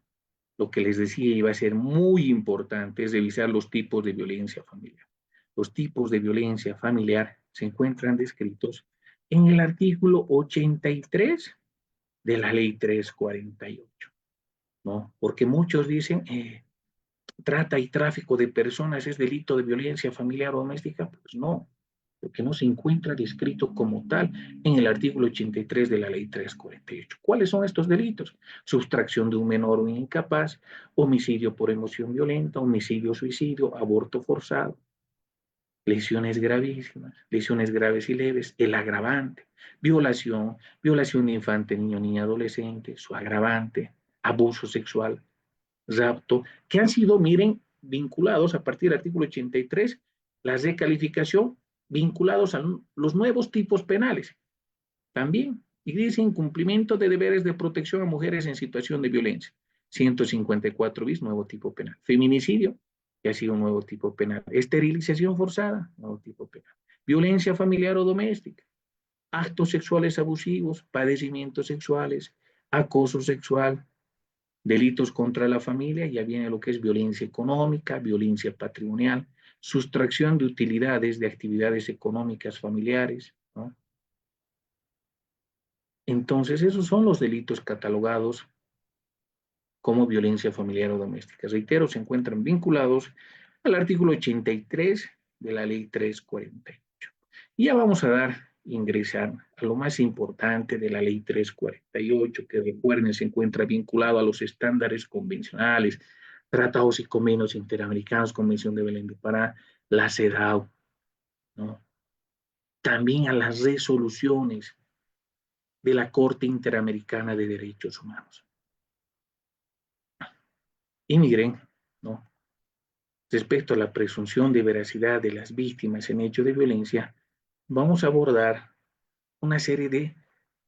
Speaker 5: Lo que les decía iba a ser muy importante es revisar los tipos de violencia familiar. Los tipos de violencia familiar se encuentran descritos en el artículo 83 de la ley 348, ¿no? Porque muchos dicen, trata y tráfico de personas es delito de violencia familiar o doméstica. Pues no, porque no se encuentra descrito como tal en el artículo 83 de la ley 348. ¿Cuáles son estos delitos? Sustracción de un menor o un incapaz, homicidio por emoción violenta, homicidio suicidio, aborto forzado, lesiones gravísimas, lesiones graves y leves, el agravante, violación, violación de infante, niño, niña, adolescente, su agravante, abuso sexual, rapto, que han sido, miren, vinculados a partir del artículo 83, la recalificación, vinculados a los nuevos tipos penales. También, y dice incumplimiento de deberes de protección a mujeres en situación de violencia. 154 bis, nuevo tipo penal. Feminicidio, que ha sido un nuevo tipo penal. Esterilización forzada, nuevo tipo penal. Violencia familiar o doméstica. Actos sexuales abusivos, padecimientos sexuales, acoso sexual, delitos contra la familia, ya viene lo que es violencia económica, violencia patrimonial, sustracción de utilidades de actividades económicas familiares, ¿no? Entonces, esos son los delitos catalogados como violencia familiar o doméstica. Reitero, se encuentran vinculados al artículo 83 de la ley 348. Y ya vamos a ingresar a lo más importante de la ley 348, que recuerden, se encuentra vinculado a los estándares convencionales, tratados y convenios interamericanos, Convención de Belén de Pará, la CEDAW, ¿no? También a las resoluciones de la Corte Interamericana de Derechos Humanos. Y miren, ¿no? Respecto a la presunción de veracidad de las víctimas en hecho de violencia, vamos a abordar una serie de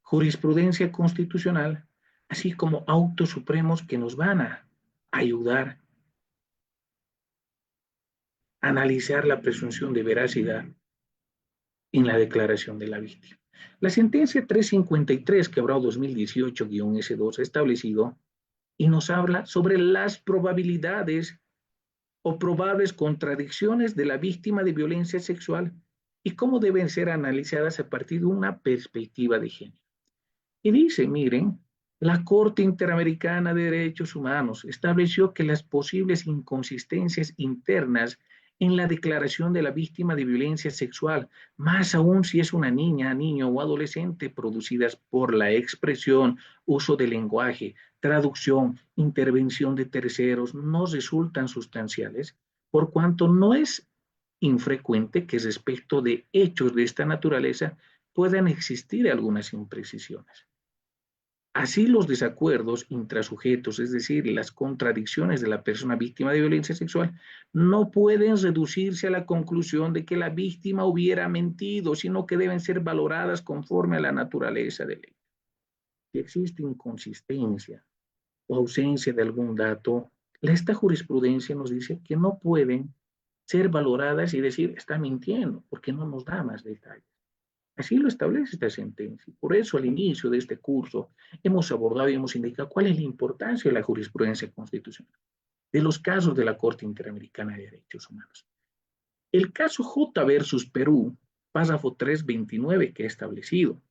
Speaker 5: jurisprudencia constitucional, así como autos supremos que nos van a ayudar a analizar la presunción de veracidad en la declaración de la víctima. La sentencia 353, quebrado 2018-S2, ha establecido y nos habla sobre las probabilidades o probables contradicciones de la víctima de violencia sexual y cómo deben ser analizadas a partir de una perspectiva de género. Y dice, miren, La Corte Interamericana de Derechos Humanos estableció que las posibles inconsistencias internas en la declaración de la víctima de violencia sexual, más aún si es una niña, niño o adolescente, producidas por la expresión, uso del lenguaje, traducción, intervención de terceros, no resultan sustanciales, por cuanto no es infrecuente que respecto de hechos de esta naturaleza puedan existir algunas imprecisiones. Así los desacuerdos intrasujetos, es decir, las contradicciones de la persona víctima de violencia sexual, no pueden reducirse a la conclusión de que la víctima hubiera mentido, sino que deben ser valoradas conforme a la naturaleza del hecho. Si existe inconsistencia o ausencia de algún dato, esta jurisprudencia nos dice que no pueden ser valoradas y decir está mintiendo, porque no nos da más detalles. Así lo establece esta sentencia. Por eso, al inicio de este curso, hemos abordado y hemos indicado cuál es la importancia de la jurisprudencia constitucional, de los casos de la Corte Interamericana de Derechos Humanos. El caso J versus Perú, párrafo 329, que ha establecido.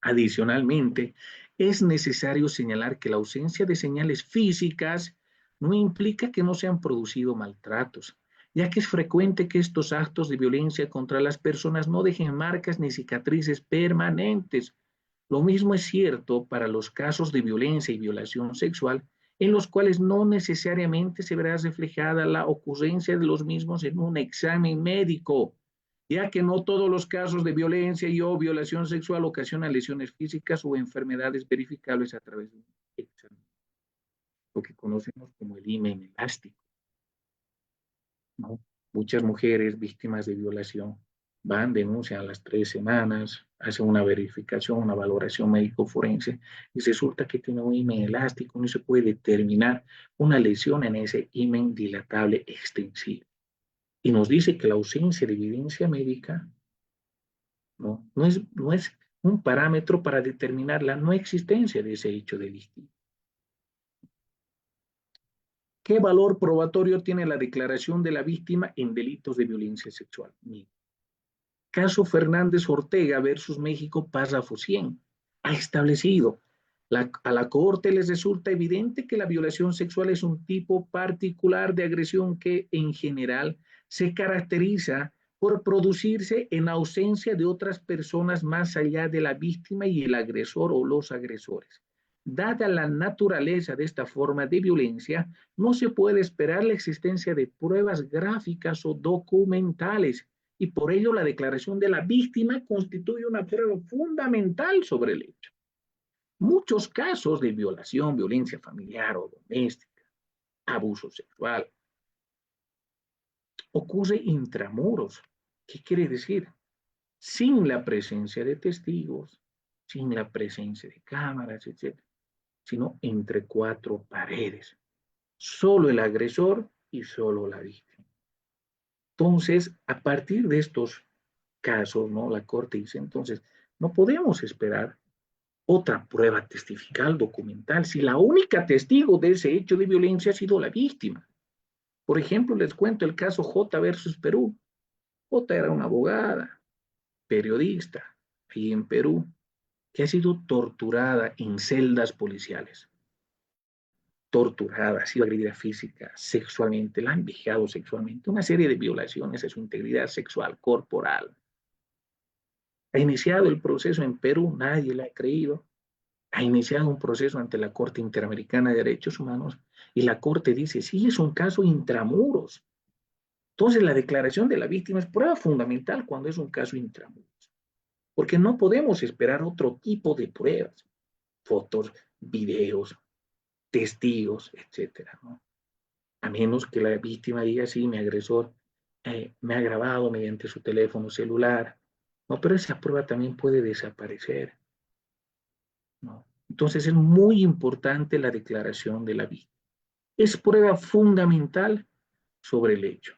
Speaker 5: Adicionalmente, es necesario señalar que la ausencia de señales físicas no implica que no se han producido maltratos, ya que es frecuente que estos actos de violencia contra las personas no dejen marcas ni cicatrices permanentes. Lo mismo es cierto para los casos de violencia y violación sexual, en los cuales no necesariamente se verá reflejada la ocurrencia de los mismos en un examen médico, ya que no todos los casos de violencia y o violación sexual ocasionan lesiones físicas o enfermedades verificables a través de un examen, lo que conocemos como el himen elástico, ¿no? Muchas mujeres víctimas de violación van, denuncian a las 3 semanas, hacen una verificación, una valoración médico-forense y resulta que tiene un himen elástico, no se puede determinar una lesión en ese himen dilatable extensivo. Y nos dice que la ausencia de evidencia médica no es un parámetro para determinar la no existencia de ese hecho delictivo. ¿Qué valor probatorio tiene la declaración de la víctima en delitos de violencia sexual? Caso Fernández Ortega versus México, párrafo 100, ha establecido a la Corte les resulta evidente que la violación sexual es un tipo particular de agresión que en general se caracteriza por producirse en ausencia de otras personas más allá de la víctima y el agresor o los agresores. Dada la naturaleza de esta forma de violencia, no se puede esperar la existencia de pruebas gráficas o documentales y por ello la declaración de la víctima constituye una prueba fundamental sobre el hecho. Muchos casos de violación, violencia familiar o doméstica, abuso sexual, ocurre intramuros. ¿Qué quiere decir? Sin la presencia de testigos, sin la presencia de cámaras, etc., sino entre 4 paredes. Solo el agresor y solo la víctima. Entonces, a partir de estos casos, ¿no? La Corte dice, entonces, no podemos esperar otra prueba testifical, documental, si la única testigo de ese hecho de violencia ha sido la víctima. Por ejemplo, les cuento el caso J versus Perú. J era una abogada, periodista, ahí en Perú, que ha sido torturada en celdas policiales. Torturada, ha sido agredida física, sexualmente, la han vejado sexualmente, una serie de violaciones a su integridad sexual, corporal. Ha iniciado el proceso en Perú, nadie le ha creído. Ha iniciado un proceso ante la Corte Interamericana de Derechos Humanos y la Corte dice, sí, es un caso intramuros. Entonces, la declaración de la víctima es prueba fundamental cuando es un caso intramuros, porque no podemos esperar otro tipo de pruebas, fotos, videos, testigos, etcétera, ¿no? A menos que la víctima diga, sí, mi agresor me ha grabado mediante su teléfono celular, no, pero esa prueba también puede desaparecer, ¿no? Entonces es muy importante la declaración de la víctima. Es prueba fundamental sobre el hecho.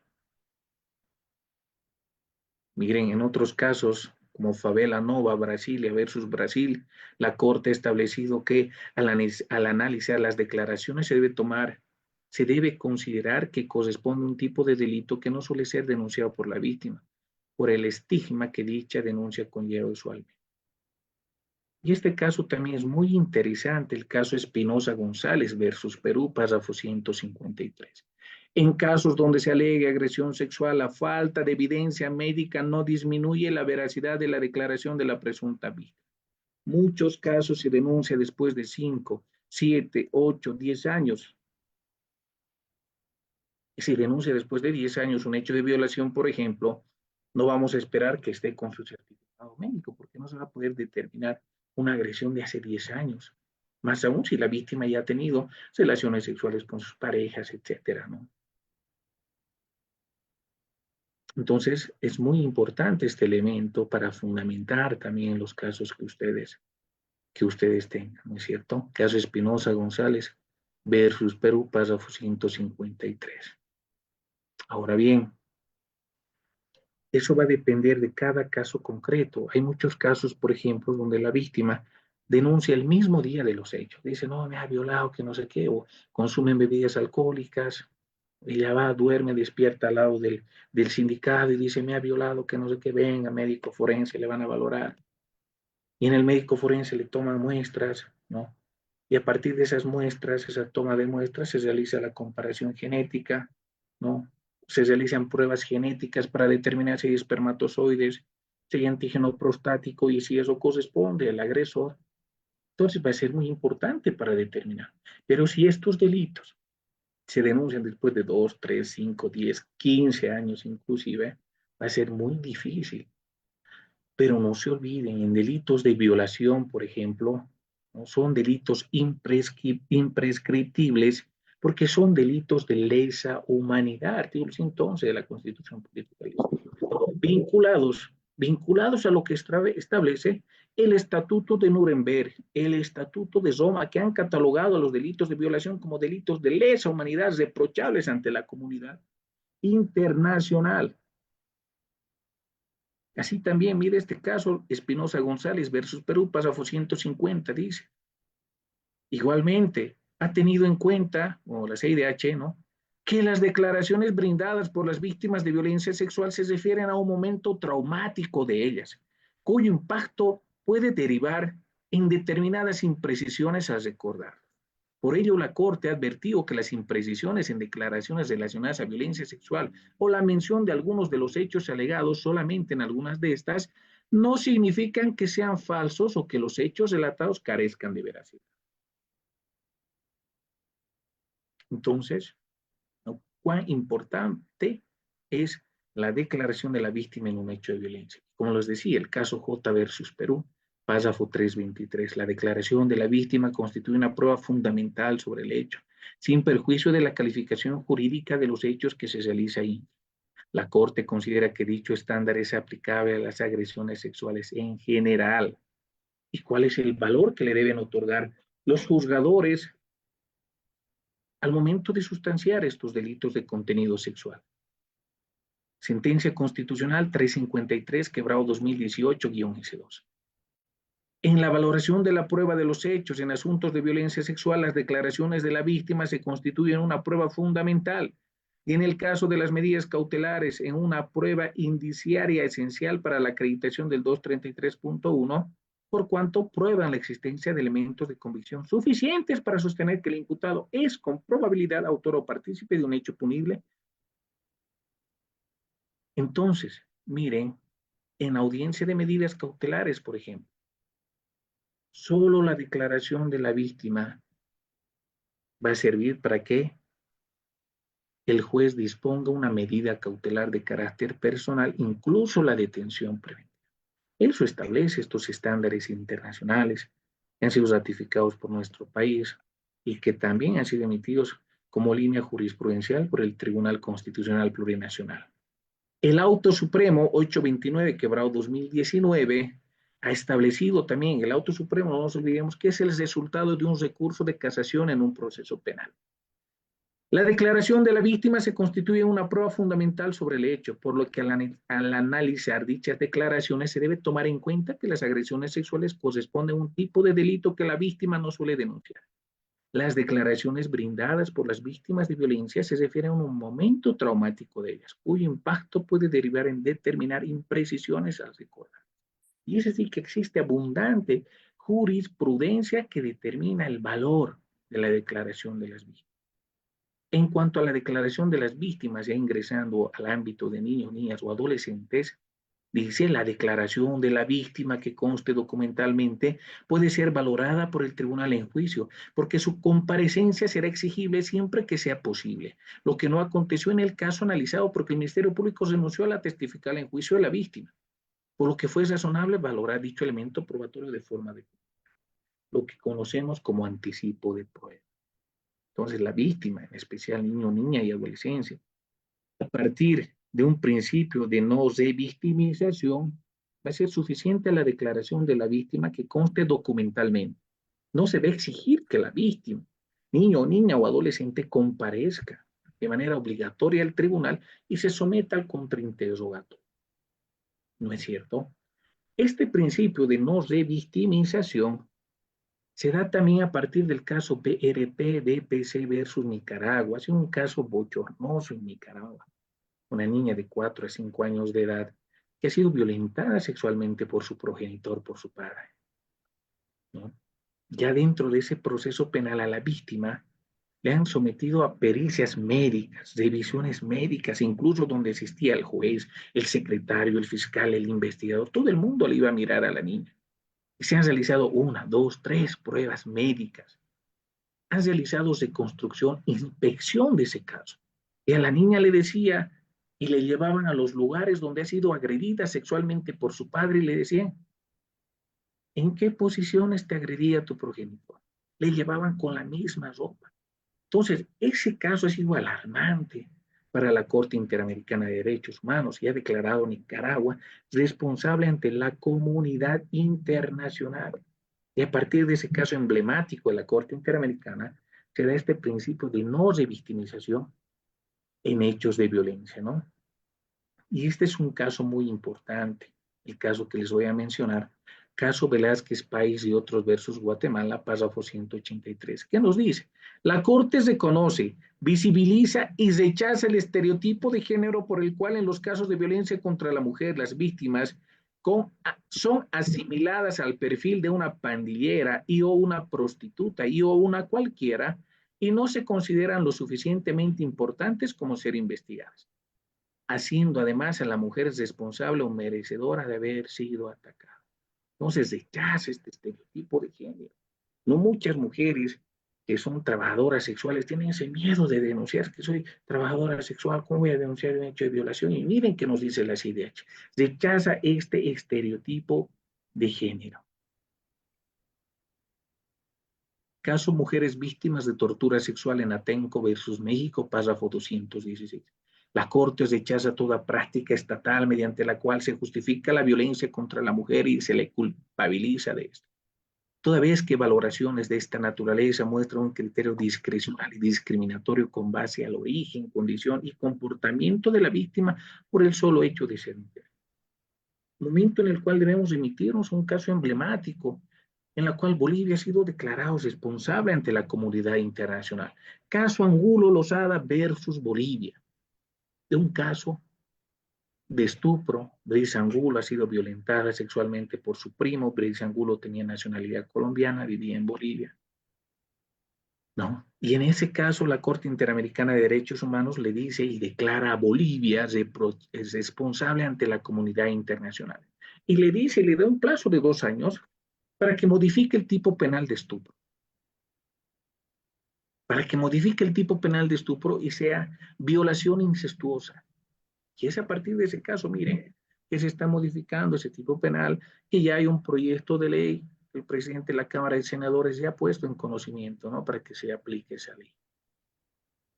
Speaker 5: Miren, en otros casos, como Favela Nova, Brasilia versus Brasil, la Corte ha establecido que al analizar las declaraciones se debe considerar que corresponde a un tipo de delito que no suele ser denunciado por la víctima, por el estigma que dicha denuncia conlleva usualmente. Y este caso también es muy interesante, el caso Espinosa González versus Perú, párrafo 153. En casos donde se alegue agresión sexual, la falta de evidencia médica no disminuye la veracidad de la declaración de la presunta víctima. Muchos casos se denuncia después de 5, 7, 8, 10 años. Si denuncia después de 10 años un hecho de violación, por ejemplo, no vamos a esperar que esté con su certificado médico, porque no se va a poder determinar una agresión de hace 10 años. Más aún si la víctima ya ha tenido relaciones sexuales con sus parejas, etcétera, ¿no? Entonces, es muy importante este elemento para fundamentar también los casos que ustedes tengan, ¿no es cierto? Caso Espinosa González versus Perú, párrafo 153. Ahora bien, eso va a depender de cada caso concreto. Hay muchos casos, por ejemplo, donde la víctima denuncia el mismo día de los hechos. Dice, no, me ha violado, que no sé qué, o consumen bebidas alcohólicas. Ella va, duerme, despierta al lado del sindicato y dice, me ha violado, que no sé qué, venga, médico forense, le van a valorar. Y en el médico forense le toman muestras, ¿no? Y a partir de esas muestras, esa toma de muestras, se realiza la comparación genética, ¿no? Se realizan pruebas genéticas para determinar si hay espermatozoides, si hay antígeno prostático y si eso corresponde al agresor. Entonces va a ser muy importante para determinar. Pero si estos delitos se denuncian después de 2, 3, 5, 10, 15 años inclusive, va a ser muy difícil. Pero no se olviden, en delitos de violación, por ejemplo, ¿no? Son delitos imprescriptibles porque son delitos de lesa humanidad, artículo 111 de la Constitución Política y vinculados a lo que establece el Estatuto de Nuremberg, el Estatuto de Roma, que han catalogado a los delitos de violación como delitos de lesa humanidad reprochables ante la comunidad internacional. Así también, mire este caso, Espinosa González versus Perú, párrafo 150, dice. Igualmente, ha tenido en cuenta, o la CIDH, ¿no?, que las declaraciones brindadas por las víctimas de violencia sexual se refieren a un momento traumático de ellas, cuyo impacto puede derivar en determinadas imprecisiones a recordar. Por ello, la Corte ha advertido que las imprecisiones en declaraciones relacionadas a violencia sexual o la mención de algunos de los hechos alegados solamente en algunas de estas no significan que sean falsos o que los hechos relatados carezcan de veracidad. Entonces, ¿no?, cuán importante es la declaración de la víctima en un hecho de violencia. Como les decía, el caso J versus Perú, párrafo 323, la declaración de la víctima constituye una prueba fundamental sobre el hecho, sin perjuicio de la calificación jurídica de los hechos que se realiza ahí. La Corte considera que dicho estándar es aplicable a las agresiones sexuales en general. ¿Y cuál es el valor que le deben otorgar los juzgadores al momento de sustanciar estos delitos de contenido sexual? Sentencia Constitucional 353, quebrado 2018-S2. En la valoración de la prueba de los hechos en asuntos de violencia sexual, las declaraciones de la víctima se constituyen una prueba fundamental y en el caso de las medidas cautelares, en una prueba indiciaria esencial para la acreditación del 233.1, por cuanto prueban la existencia de elementos de convicción suficientes para sostener que el imputado es con probabilidad autor o partícipe de un hecho punible. Entonces, miren, en audiencia de medidas cautelares, por ejemplo, solo la declaración de la víctima va a servir para que el juez disponga una medida cautelar de carácter personal, incluso la detención preventiva. Eso establece estos estándares internacionales que han sido ratificados por nuestro país y que también han sido emitidos como línea jurisprudencial por el Tribunal Constitucional Plurinacional. El Auto Supremo 829, quebrado 2019, ha establecido también, el Auto Supremo, no nos olvidemos, que es el resultado de un recurso de casación en un proceso penal. La declaración de la víctima se constituye una prueba fundamental sobre el hecho, por lo que al analizar dichas declaraciones se debe tomar en cuenta que las agresiones sexuales corresponden a un tipo de delito que la víctima no suele denunciar. Las declaraciones brindadas por las víctimas de violencia se refieren a un momento traumático de ellas, cuyo impacto puede derivar en determinar imprecisiones al recordar. Y es así que existe abundante jurisprudencia que determina el valor de la declaración de las víctimas. En cuanto a la declaración de las víctimas, ya ingresando al ámbito de niños, niñas o adolescentes, dice la declaración de la víctima que conste documentalmente puede ser valorada por el tribunal en juicio, porque su comparecencia será exigible siempre que sea posible, lo que no aconteció en el caso analizado porque el Ministerio Público renunció a la testifical en juicio de la víctima, por lo que fue razonable valorar dicho elemento probatorio de forma de lo que conocemos como anticipo de prueba. Entonces, la víctima, en especial niño, niña y adolescencia, a partir de un principio de no revictimización, va a ser suficiente la declaración de la víctima que conste documentalmente. No se va a exigir que la víctima, niño, niña o adolescente, comparezca de manera obligatoria al tribunal y se someta al contrainterrogatorio. ¿No es cierto? Este principio de no revictimización se da también a partir del caso BRP-DPC versus Nicaragua. Ha sido un caso bochornoso en Nicaragua. Una niña de 4 a 5 años de edad que ha sido violentada sexualmente por su progenitor, por su padre, ¿no? Ya dentro de ese proceso penal a la víctima le han sometido a pericias médicas, revisiones médicas, incluso donde existía el juez, el secretario, el fiscal, el investigador, todo el mundo le iba a mirar a la niña. Y se han realizado 1, 2, 3 pruebas médicas. Han realizado reconstrucción, inspección de ese caso. Y a la niña le decía, y le llevaban a los lugares donde ha sido agredida sexualmente por su padre y le decían, ¿en qué posiciones te agredía tu progenitor? Le llevaban con la misma ropa. Entonces, ese caso ha sido alarmante para la Corte Interamericana de Derechos Humanos y ha declarado a Nicaragua responsable ante la comunidad internacional. Y a partir de ese caso emblemático de la Corte Interamericana, se da este principio de no revictimización en hechos de violencia, ¿no? Y este es un caso muy importante, el caso que les voy a mencionar, caso Velázquez País y otros versus Guatemala, párrafo 183. ¿Qué nos dice? La Corte reconoce, visibiliza y rechaza el estereotipo de género por el cual en los casos de violencia contra la mujer, las víctimas son asimiladas al perfil de una pandillera y o una prostituta y o una cualquiera y no se consideran lo suficientemente importantes como ser investigadas, haciendo además a la mujer responsable o merecedora de haber sido atacada. Entonces rechaza este estereotipo de género. No muchas mujeres que son trabajadoras sexuales tienen ese miedo de denunciar que soy trabajadora sexual, ¿cómo voy a denunciar un hecho de violación? Y miren qué nos dice la CIDH. Rechaza este estereotipo de género. Caso mujeres víctimas de tortura sexual en Atenco versus México, párrafo 216. La Corte rechaza toda práctica estatal mediante la cual se justifica la violencia contra la mujer y se le culpabiliza de esto. Toda vez que valoraciones de esta naturaleza muestran un criterio discrecional y discriminatorio con base al origen, condición y comportamiento de la víctima por el solo hecho de ser mujer. Momento en el cual debemos remitirnos a un caso emblemático en el cual Bolivia ha sido declarado responsable ante la comunidad internacional. Caso Angulo Lozada versus Bolivia. De un caso de estupro, Brice Angulo ha sido violentada sexualmente por su primo. Brice Angulo tenía nacionalidad colombiana, vivía en Bolivia, ¿no? Y en ese caso la Corte Interamericana de Derechos Humanos le dice y declara a Bolivia responsable ante la comunidad internacional. Y le dice, le da un plazo de 2 años para que modifique el tipo penal de estupro. Para que modifique el tipo penal de estupro y sea violación incestuosa. Y es a partir de ese caso, miren, que se está modificando ese tipo penal, que ya hay un proyecto de ley que el presidente de la Cámara de Senadores ya ha puesto en conocimiento, ¿no? Para que se aplique esa ley.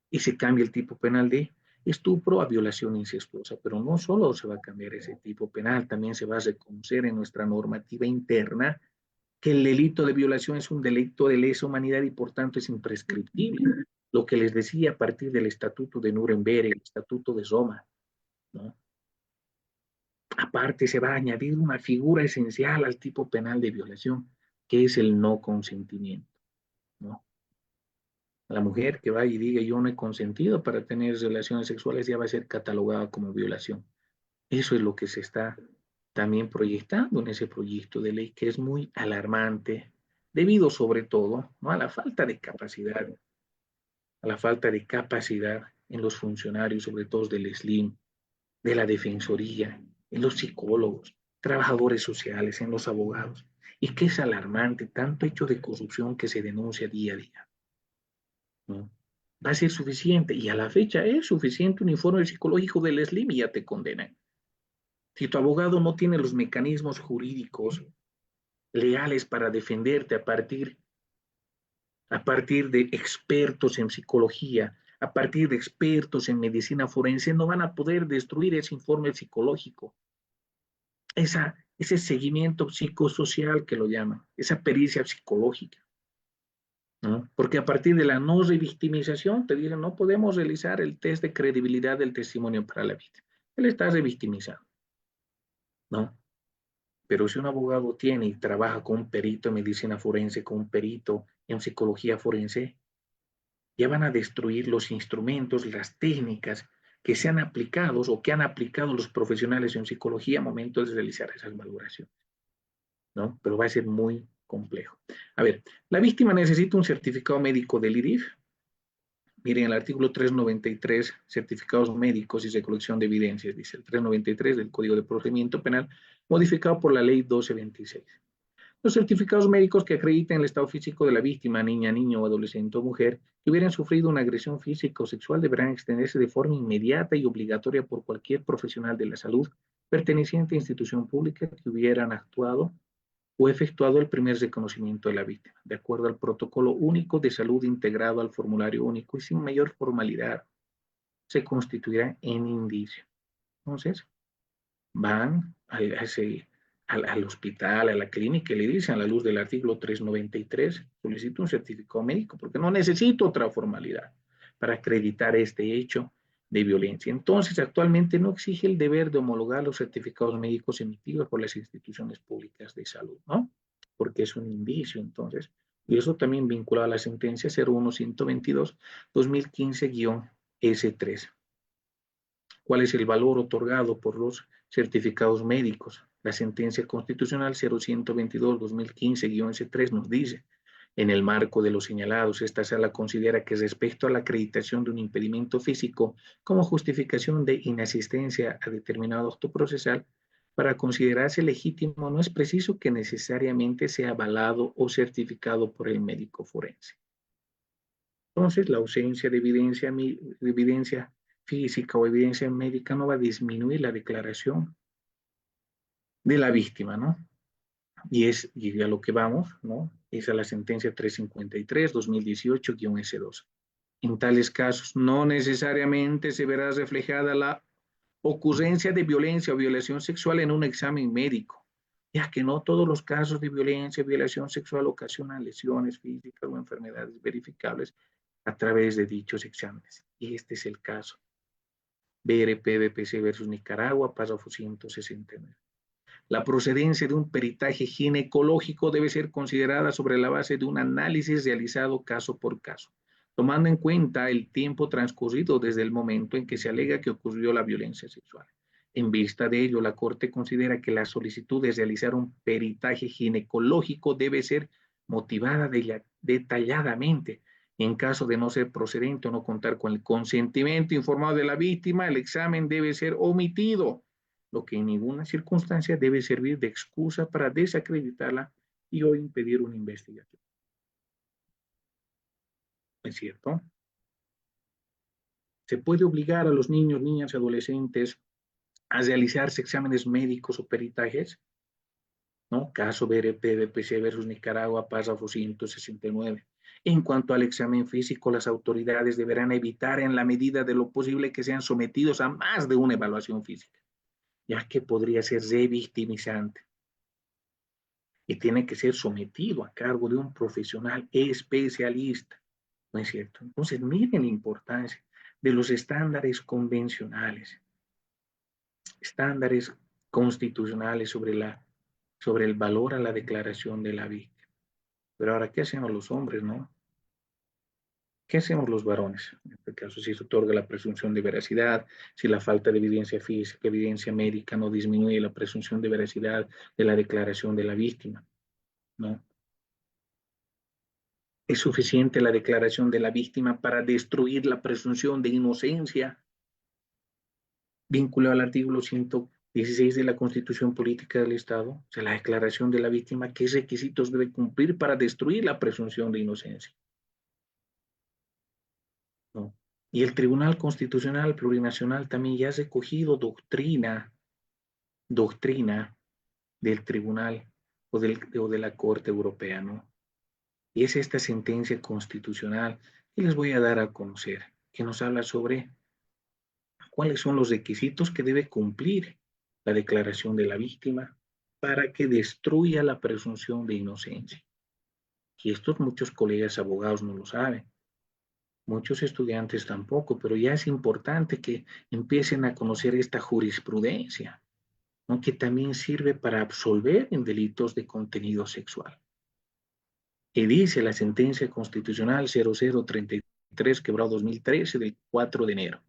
Speaker 5: Y se cambia el tipo penal de estupro a violación incestuosa. Pero no solo se va a cambiar ese tipo penal, también se va a reconocer en nuestra normativa interna que el delito de violación es un delito de lesa humanidad y por tanto es imprescriptible. Lo que les decía a partir del Estatuto de Nuremberg, el Estatuto de Roma, ¿no? Aparte se va a añadir una figura esencial al tipo penal de violación, que es el no consentimiento, ¿no? La mujer que va y diga yo no he consentido para tener relaciones sexuales ya va a ser catalogada como violación. Eso es lo que se está también proyectando en ese proyecto de ley que es muy alarmante, debido sobre todo, ¿no?, a la falta de capacidad, en los funcionarios, sobre todo del SLIM, de la Defensoría, en los psicólogos, trabajadores sociales, en los abogados, y que es alarmante tanto hecho de corrupción que se denuncia día a día, ¿no? Va a ser suficiente, y a la fecha es suficiente un informe psicológico del SLIM y ya te condenan. Si tu abogado no tiene los mecanismos jurídicos legales para defenderte a partir de expertos en psicología, a partir de expertos en medicina forense, no van a poder destruir ese informe psicológico, ese seguimiento psicosocial que lo llaman, esa pericia psicológica, ¿no? Porque a partir de la no revictimización te dicen no podemos realizar el test de credibilidad del testimonio para la víctima. Él está revictimizado, ¿no? Pero si un abogado tiene y trabaja con un perito en medicina forense, con un perito en psicología forense, ya van a destruir los instrumentos, las técnicas que se han aplicado o que han aplicado los profesionales en psicología a momentos de realizar esas valoraciones, ¿no? Pero va a ser muy complejo. A ver, la víctima necesita un certificado médico del IRIF. Miren, el artículo 393, certificados médicos y recolección de evidencias, dice el 393 del Código de Procedimiento Penal, modificado por la Ley 1226. Los certificados médicos que acrediten el estado físico de la víctima, niña, niño, adolescente o mujer, que hubieran sufrido una agresión física o sexual deberán extenderse de forma inmediata y obligatoria por cualquier profesional de la salud perteneciente a institución pública que hubieran actuado o efectuado el primer reconocimiento de la víctima, de acuerdo al protocolo único de salud integrado al formulario único y sin mayor formalidad, se constituirá en indicio. Entonces, van al hospital, a la clínica, y le dicen a la luz del artículo 393, solicito un certificado médico porque no necesito otra formalidad para acreditar este hecho de violencia. Entonces, actualmente no exige el deber de homologar los certificados médicos emitidos por las instituciones públicas de salud, ¿no? Porque es un indicio, entonces. Y eso también vinculado a la sentencia 01122-2015-S3. ¿Cuál es el valor otorgado por los certificados médicos? La sentencia constitucional 0122-2015-S3 nos dice, en el marco de los señalados, esta sala considera que respecto a la acreditación de un impedimento físico como justificación de inasistencia a determinado acto procesal, para considerarse legítimo no es preciso que necesariamente sea avalado o certificado por el médico forense. Entonces, la ausencia de evidencia física o evidencia médica no va a disminuir la declaración de la víctima, ¿no? Y a lo que vamos, ¿no? Es a la sentencia 353-2018-S2. En tales casos, no necesariamente se verá reflejada la ocurrencia de violencia o violación sexual en un examen médico, ya que no todos los casos de violencia o violación sexual ocasionan lesiones físicas o enfermedades verificables a través de dichos exámenes. Y este es el caso. BRP-BPC versus Nicaragua, párrafo 169. La procedencia de un peritaje ginecológico debe ser considerada sobre la base de un análisis realizado caso por caso, tomando en cuenta el tiempo transcurrido desde el momento en que se alega que ocurrió la violencia sexual. En vista de ello, la Corte considera que la solicitud de realizar un peritaje ginecológico debe ser motivada detalladamente. En caso de no ser procedente o no contar con el consentimiento informado de la víctima, el examen debe ser omitido, lo que en ninguna circunstancia debe servir de excusa para desacreditarla y o impedir una investigación. ¿Es cierto? Se puede obligar a los niños, niñas y adolescentes a realizarse exámenes médicos o peritajes, ¿no? Caso BRP-BPC versus Nicaragua, párrafo 169. En cuanto al examen físico, las autoridades deberán evitar en la medida de lo posible que sean sometidos a más de una evaluación física, ya que podría ser revictimizante y tiene que ser sometido a cargo de un profesional especialista, ¿no es cierto? Entonces, miren la importancia de los estándares convencionales, estándares constitucionales sobre el valor a la declaración de la víctima. Pero ahora, ¿qué hacemos los hombres, no? ¿Qué hacemos los varones? En este caso, si se otorga la presunción de veracidad, si la falta de evidencia física, evidencia médica no disminuye la presunción de veracidad de la declaración de la víctima, ¿no? ¿Es suficiente la declaración de la víctima para destruir la presunción de inocencia vinculado al artículo 116 de la Constitución Política del Estado? O sea, la declaración de la víctima, ¿qué requisitos debe cumplir para destruir la presunción de inocencia? ¿No? Y el Tribunal Constitucional Plurinacional también ya ha recogido doctrina del Tribunal o de la Corte Europea, ¿no? Y es esta sentencia constitucional que les voy a dar a conocer, que nos habla sobre cuáles son los requisitos que debe cumplir la declaración de la víctima para que destruya la presunción de inocencia. Y estos muchos colegas abogados no lo saben. Muchos estudiantes tampoco, pero ya es importante que empiecen a conocer esta jurisprudencia, ¿no? Que también sirve para absolver en delitos de contenido sexual. Que dice la sentencia constitucional 0033, quebrado 2013, del 4 de enero.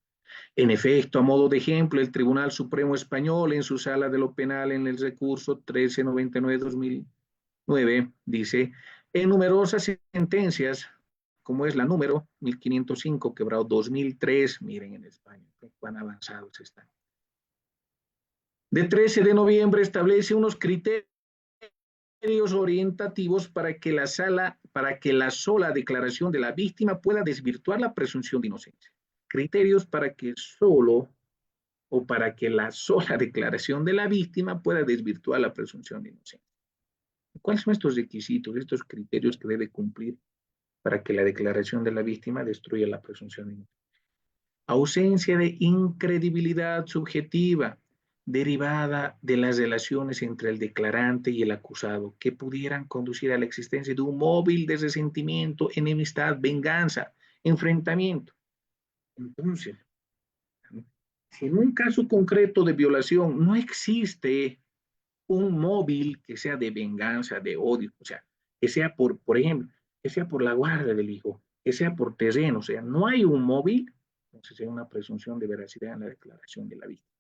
Speaker 5: En efecto, a modo de ejemplo, el Tribunal Supremo Español, en su sala de lo penal, en el recurso 1399-2009, dice, en numerosas sentencias, como es la número 1505, quebrado 2003, miren en España, cuán avanzados están. De 13 de noviembre establece unos criterios orientativos para que la sola declaración de la víctima pueda desvirtuar la presunción de inocencia. Criterios para que la sola declaración de la víctima pueda desvirtuar la presunción de inocencia. ¿Cuáles son estos requisitos, estos criterios que debe cumplir para que la declaración de la víctima destruya la presunción de inocencia? Ausencia de incredibilidad subjetiva derivada de las relaciones entre el declarante y el acusado que pudieran conducir a la existencia de un móvil de resentimiento, enemistad, venganza, enfrentamiento. Entonces, si en un caso concreto de violación no existe un móvil que sea de venganza, de odio, o sea, que sea por ejemplo, que sea por la guardia del hijo, que sea por terreno, o sea, no hay un móvil, entonces hay una presunción de veracidad en la declaración de la víctima.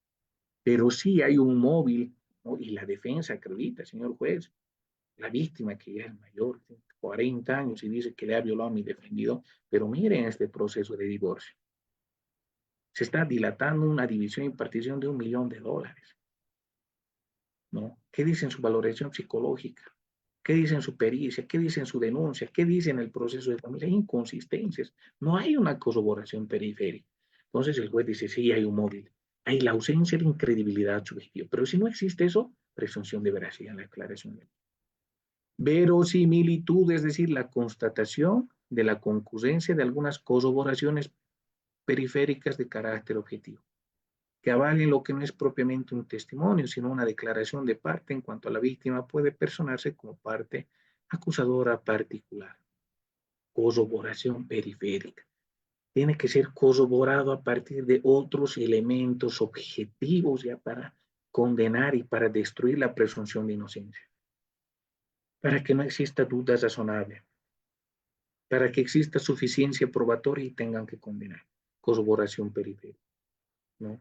Speaker 5: Pero sí hay un móvil, ¿no? Y la defensa acredita, señor juez, la víctima que ya es mayor, 40 años, y dice que le ha violado a mi defendido, pero miren este proceso de divorcio. Se está dilatando una división y partición de $1 millón, ¿no? ¿Qué dice en su valoración psicológica? ¿Qué dice en su pericia? ¿Qué dice en su denuncia? ¿Qué dice en el proceso de familia? Hay inconsistencias. No hay una corroboración periférica. Entonces el juez dice, sí, hay un móvil. Hay la ausencia de incredibilidad subjetiva. Pero si no existe eso, presunción de veracidad en la declaración. Verosimilitud, es decir, la constatación de la concurrencia de algunas corroboraciones periféricas de carácter objetivo, que avalen lo que no es propiamente un testimonio, sino una declaración de parte en cuanto a la víctima puede personarse como parte acusadora particular. Corroboración periférica. Tiene que ser corroborado a partir de otros elementos objetivos ya para condenar y para destruir la presunción de inocencia. Para que no exista duda razonable. Para que exista suficiencia probatoria y tengan que condenar. Corroboración periférica, ¿no?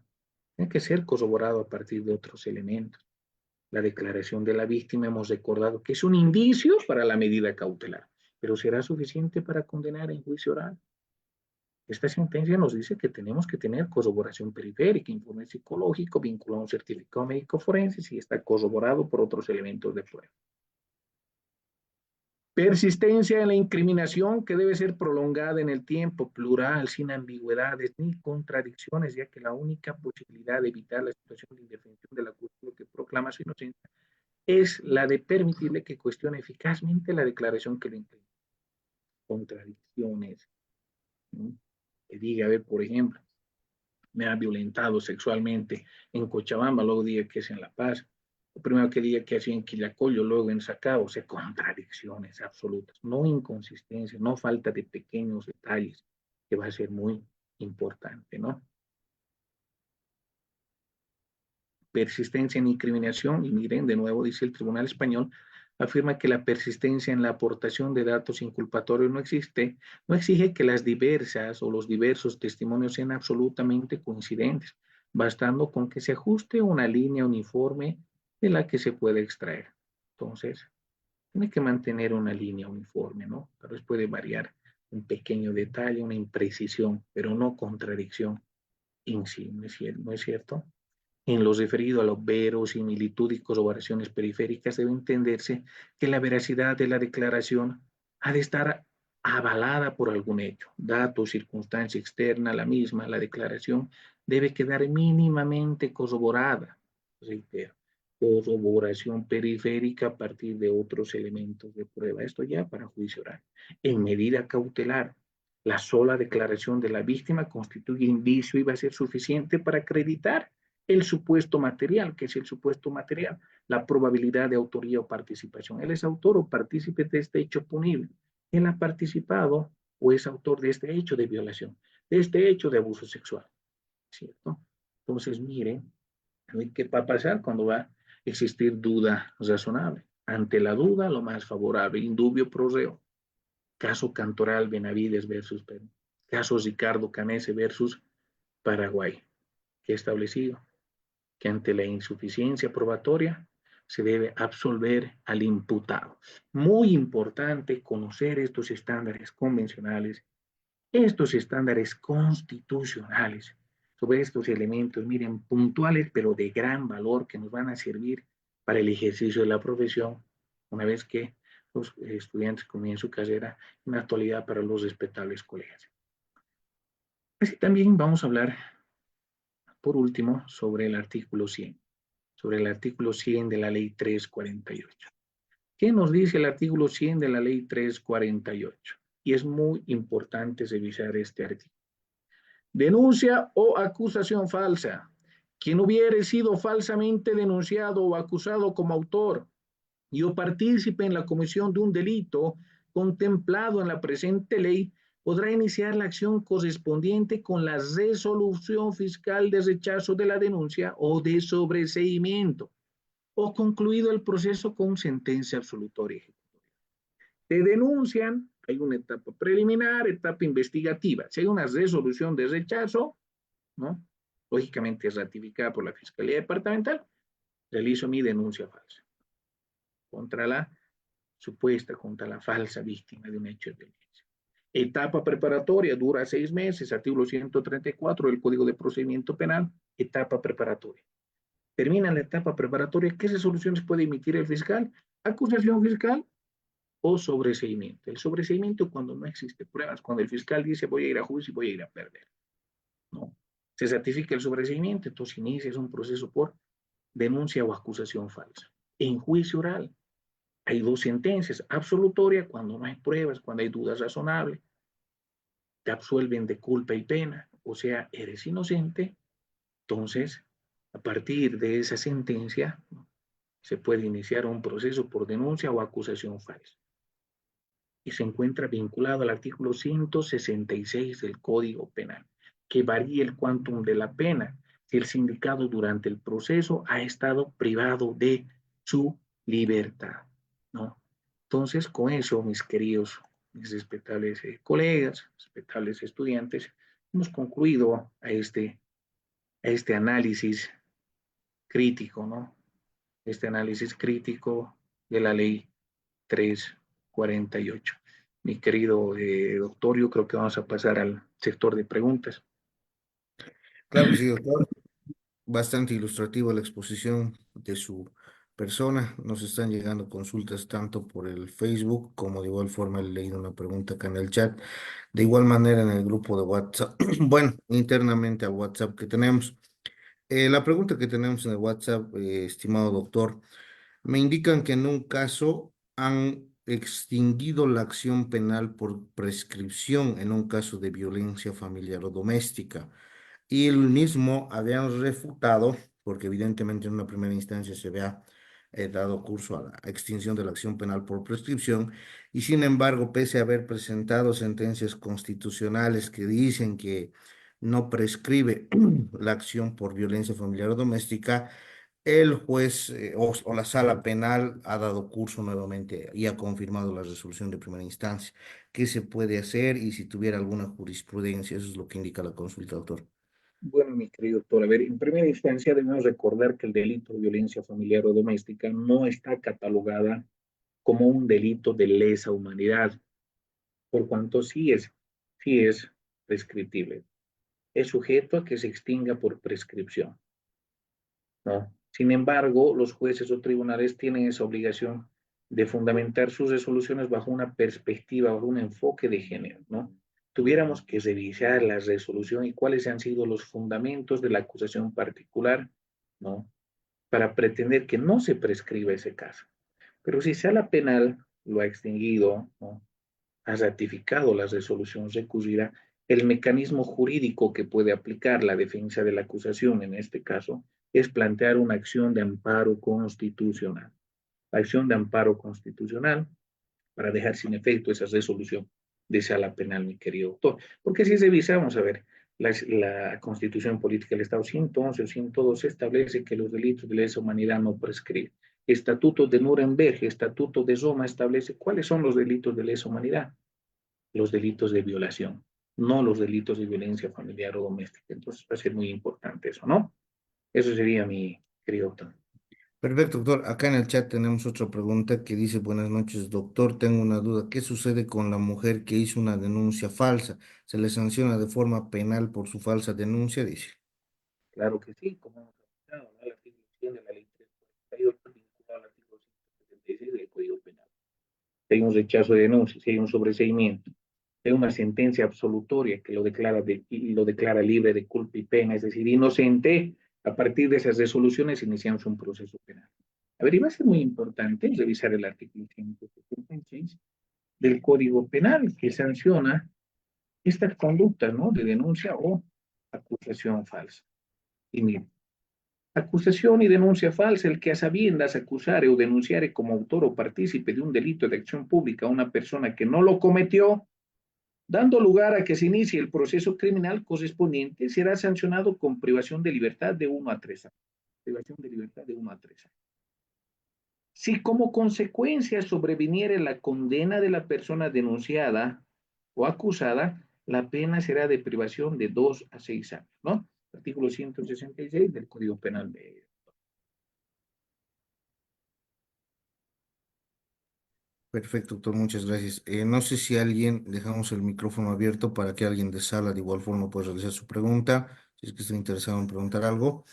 Speaker 5: Tiene que ser corroborado a partir de otros elementos. La declaración de la víctima hemos recordado que es un indicio para la medida cautelar, pero ¿será suficiente para condenar en juicio oral? Esta sentencia nos dice que tenemos que tener corroboración periférica, informe psicológico, vinculado a un certificado médico forense si está corroborado por otros elementos de prueba. Persistencia en la incriminación que debe ser prolongada en el tiempo, plural, sin ambigüedades ni contradicciones, ya que la única posibilidad de evitar la situación de indefensión del acusado que proclama su inocencia es la de permitirle que cuestione eficazmente la declaración que le incrimina. Contradicciones, ¿no? Que diga, a ver, por ejemplo, me ha violentado sexualmente en Cochabamba, luego diga que es en La Paz. Lo primero que diga que hacía en Quillacollo, luego en Sacao, o sea, contradicciones absolutas, no inconsistencias, no falta de pequeños detalles, que va a ser muy importante, ¿no? Persistencia en incriminación, y miren, de nuevo dice el Tribunal Español, afirma que la persistencia en la aportación de datos inculpatorios no exige que las diversas o los diversos testimonios sean absolutamente coincidentes, bastando con que se ajuste una línea uniforme de la que se puede extraer. Entonces, tiene que mantener una línea uniforme, ¿no? Tal vez puede variar un pequeño detalle, una imprecisión, pero no contradicción en sí, ¿no es cierto? En lo referido a los verosimilitud y corroboraciones periféricas, debe entenderse que la veracidad de la declaración ha de estar avalada por algún hecho, dato, circunstancia externa, la misma, la declaración debe quedar mínimamente corroborada, reitero, corroboración periférica a partir de otros elementos de prueba. Esto ya para juicio oral. En medida cautelar, la sola declaración de la víctima constituye indicio y va a ser suficiente para acreditar el supuesto material. ¿Qué es el supuesto material? La probabilidad de autoría o participación. Él es autor o partícipe de este hecho punible. Él ha participado o es autor de este hecho de violación, de este hecho de abuso sexual, ¿cierto? Entonces, miren, ¿qué va a pasar cuando va a existir duda razonable? Ante la duda, lo más favorable, indubio pro reo. Caso Cantoral Benavides versus Perú. Caso Ricardo Canese versus Paraguay. ¿Qué ha establecido? Que ante la insuficiencia probatoria se debe absolver al imputado. Muy importante conocer estos estándares convencionales, estos estándares constitucionales, sobre estos elementos, miren, puntuales, pero de gran valor que nos van a servir para el ejercicio de la profesión, una vez que los estudiantes comiencen su carrera, en la actualidad para los respetables colegas. Así también vamos a hablar, por último, sobre el artículo 100, sobre el artículo 100 de la ley 348. ¿Qué nos dice el artículo 100 de la ley 348? Y es muy importante revisar este artículo. Denuncia o acusación falsa. Quien hubiere sido falsamente denunciado o acusado como autor y o partícipe en la comisión de un delito contemplado en la presente ley podrá iniciar la acción correspondiente con la resolución fiscal de rechazo de la denuncia o de sobreseimiento o concluido el proceso con sentencia absolutoria ejecutoria. Te denuncian, hay una etapa preliminar, etapa investigativa. Si hay una resolución de rechazo, ¿no? Lógicamente es ratificada por la Fiscalía Departamental, realizo mi denuncia falsa contra la supuesta, contra la falsa víctima de un hecho de violencia. Etapa preparatoria, dura 6 meses, artículo 134 del Código de Procedimiento Penal, etapa preparatoria. Termina la etapa preparatoria, ¿qué resoluciones puede emitir el fiscal? Acusación fiscal o sobreseimiento. El sobreseimiento cuando no existe pruebas, cuando el fiscal dice voy a ir a juicio y voy a ir a perder. No. Se certifica el sobreseimiento, entonces inicia un proceso por denuncia o acusación falsa. En juicio oral hay 2 sentencias, absolutoria cuando no hay pruebas, cuando hay dudas razonables, te absuelven de culpa y pena, o sea, eres inocente, entonces a partir de esa sentencia se puede iniciar un proceso por denuncia o acusación falsa. Y se encuentra vinculado al artículo 166 del Código Penal, que varía el quantum de la pena si el sindicado durante el proceso ha estado privado de su libertad, ¿no? Entonces, con eso, mis queridos, mis respetables colegas, respetables estudiantes, hemos concluido a este análisis crítico, ¿no? Este análisis crítico de la ley 348. Mi querido doctor, yo creo que vamos a pasar al sector de preguntas.
Speaker 1: Claro que sí, doctor. Bastante ilustrativa la exposición de su persona. Nos están llegando consultas tanto por el Facebook como de igual forma he leído una pregunta acá en el chat. De igual manera en el grupo de WhatsApp, bueno, internamente al WhatsApp que tenemos. La pregunta que tenemos en el WhatsApp, estimado doctor, me indican que en un caso han extinguido la acción penal por prescripción en un caso de violencia familiar o doméstica y el mismo habían refutado, porque evidentemente en una primera instancia se había dado curso a la extinción de la acción penal por prescripción, y sin embargo, pese a haber presentado sentencias constitucionales que dicen que no prescribe la acción por violencia familiar o doméstica, El juez o la sala penal ha dado curso nuevamente y ha confirmado la resolución de primera instancia. ¿Qué se puede hacer y si tuviera alguna jurisprudencia? Eso es lo que indica la consulta, doctor.
Speaker 5: Bueno, mi querido doctor, a ver, en primera instancia debemos recordar que el delito de violencia familiar o doméstica no está catalogada como un delito de lesa humanidad, por cuanto sí es prescriptible. Es sujeto a que se extinga por prescripción, ¿no? Sin embargo, los jueces o tribunales tienen esa obligación de fundamentar sus resoluciones bajo una perspectiva o un enfoque de género, ¿no? Tuviéramos que revisar la resolución y cuáles han sido los fundamentos de la acusación particular, ¿no? Para pretender que no se prescriba ese caso. Pero si sala penal lo ha extinguido, ¿no? Ha ratificado la resolución recurrida, el mecanismo jurídico que puede aplicar la defensa de la acusación en este caso es plantear una acción de amparo constitucional. La acción de amparo constitucional para dejar sin efecto esa resolución de sala penal, mi querido doctor. Porque si revisamos, a ver, la Constitución Política del Estado 111 o 112 establece que los delitos de lesa humanidad no prescriben. Estatuto de Nuremberg, Estatuto de Roma establece cuáles son los delitos de lesa humanidad. Los delitos de violación, no los delitos de violencia familiar o doméstica. Entonces va a ser muy importante eso, ¿no? Eso sería mi querido doctor.
Speaker 1: Perfecto, doctor. Acá en el chat tenemos otra pregunta que dice, buenas noches, doctor. Tengo una duda. ¿Qué sucede con la mujer que hizo una denuncia falsa? ¿Se le sanciona de forma penal por su falsa denuncia? Dice.
Speaker 5: Claro que sí, como hemos comentado, ¿no? El artículo 100 de la ley 348 vinculado al artículo 176 del Código Penal. Si hay un rechazo de denuncia, si hay un sobreseimiento, si hay una sentencia absolutoria que lo declara libre de culpa y pena, es decir, inocente, a partir de esas resoluciones iniciamos un proceso penal. A ver, y va a ser muy importante revisar el artículo 176 del Código Penal que sanciona esta conducta, ¿no? De denuncia o acusación falsa. Y mire, acusación y denuncia falsa, el que a sabiendas acusare o denunciare como autor o partícipe de un delito de acción pública a una persona que no lo cometió, dando lugar a que se inicie el proceso criminal correspondiente, será sancionado con privación de libertad de 1 a 3 años. Privación de libertad de 1 a 3 años. Si como consecuencia sobreviniere la condena de la persona denunciada o acusada, la pena será de privación de 2 a 6 años, ¿no? Artículo 166 del Código Penal de...
Speaker 1: Perfecto, doctor. Muchas gracias. No sé si alguien, dejamos el micrófono abierto para que alguien de sala de igual forma pueda realizar su pregunta, si es que está interesado en preguntar algo.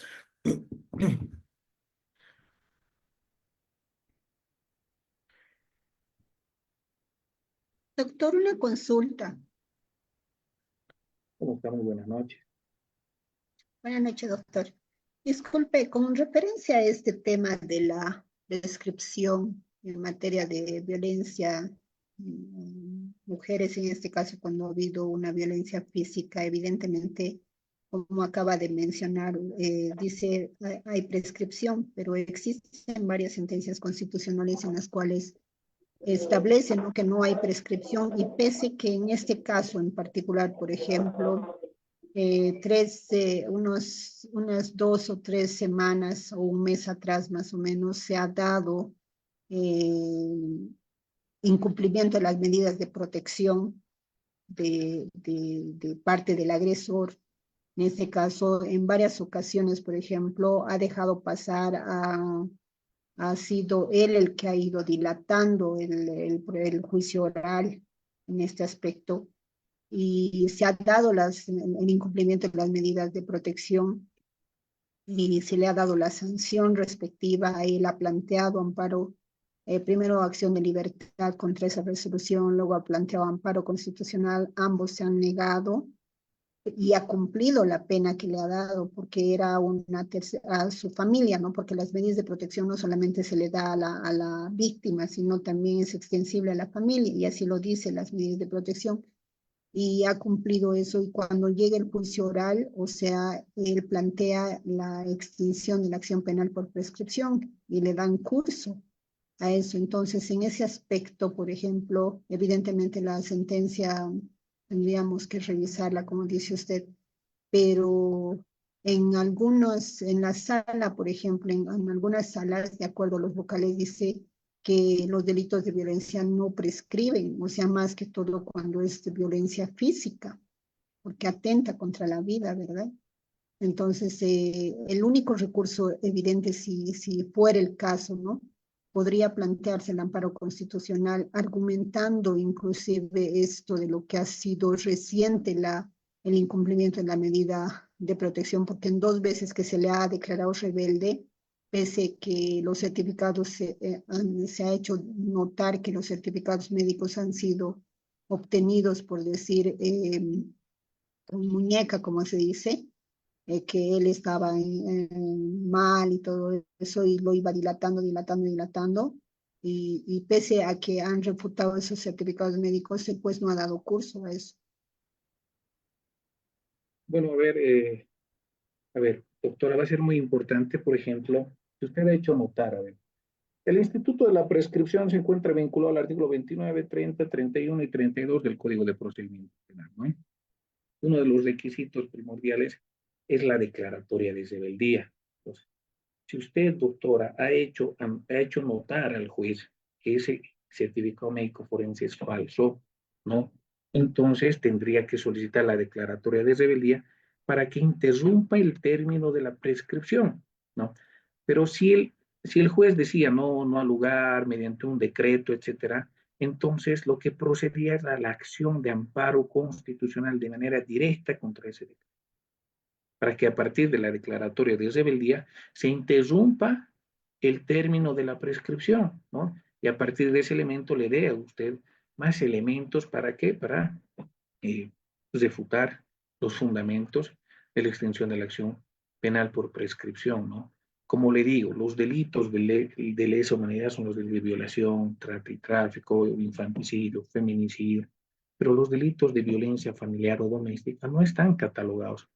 Speaker 2: Doctor, una consulta.
Speaker 5: ¿Cómo está? Muy buenas noches.
Speaker 2: Buenas noches, doctor. Disculpe, con referencia a este tema de la descripción en materia de violencia, mujeres en este caso cuando ha habido una violencia física, evidentemente, como acaba de mencionar, dice hay prescripción, pero existen varias sentencias constitucionales en las cuales establecen, ¿no?, que no hay prescripción y pese que en este caso en particular, por ejemplo, unas 2 o 3 semanas o un mes atrás más o menos se ha dado incumplimiento de las medidas de protección de parte del agresor. En este caso, en varias ocasiones, por ejemplo, ha dejado pasar ha sido él el que ha ido dilatando el juicio oral en este aspecto y se ha dado el incumplimiento de las medidas de protección y se le ha dado la sanción respectiva. Él ha planteado amparo, primero acción de libertad contra esa resolución, luego ha planteado amparo constitucional, ambos se han negado y ha cumplido la pena que le ha dado porque era a su familia, ¿no? Porque las medidas de protección no solamente se le da a la víctima, sino también es extensible a la familia y así lo dicen las medidas de protección y ha cumplido eso y cuando llega el juicio oral, o sea, él plantea la extinción de la acción penal por prescripción y le dan curso a eso. Entonces, en ese aspecto, por ejemplo, evidentemente la sentencia tendríamos que revisarla, como dice usted, pero en la sala, por ejemplo, en algunas salas, de acuerdo a los vocales, dice que los delitos de violencia no prescriben, o sea, más que todo cuando es de violencia física, porque atenta contra la vida, ¿verdad? Entonces, el único recurso evidente, si fuera el caso, ¿no? Podría plantearse el amparo constitucional argumentando inclusive esto de lo que ha sido reciente el incumplimiento de la medida de protección, porque en 2 veces que se le ha declarado rebelde, pese que los certificados se ha hecho notar que los certificados médicos han sido obtenidos, por decir, con muñeca, como se dice, que él estaba mal y todo eso, y lo iba dilatando, dilatando, dilatando, y pese a que han refutado esos certificados médicos, pues no ha dado curso a eso.
Speaker 5: Bueno, a ver, doctora, va a ser muy importante, por ejemplo, si usted ha hecho notar, a ver, el Instituto de la Prescripción se encuentra vinculado al artículo 29, 30, 31 y 32 del Código de Procedimiento Penal, ¿no? Uno de los requisitos primordiales es la declaratoria de rebeldía. Entonces, si usted, doctora, ha hecho notar al juez que ese certificado médico forense es falso, ¿no? Entonces tendría que solicitar la declaratoria de rebeldía para que interrumpa el término de la prescripción, ¿no? Pero si el juez decía no, no al lugar, mediante un decreto, etcétera, entonces lo que procedía era la acción de amparo constitucional de manera directa contra ese decreto, para que a partir de la declaratoria de rebeldía se interrumpa el término de la prescripción, ¿no? Y a partir de ese elemento le dé a usted más elementos para qué, para refutar los fundamentos de la extensión de la acción penal por prescripción, ¿no? Como le digo, los delitos de lesa humanidad son los de violación, trata y tráfico, infanticidio, feminicidio, pero los delitos de violencia familiar o doméstica no están catalogados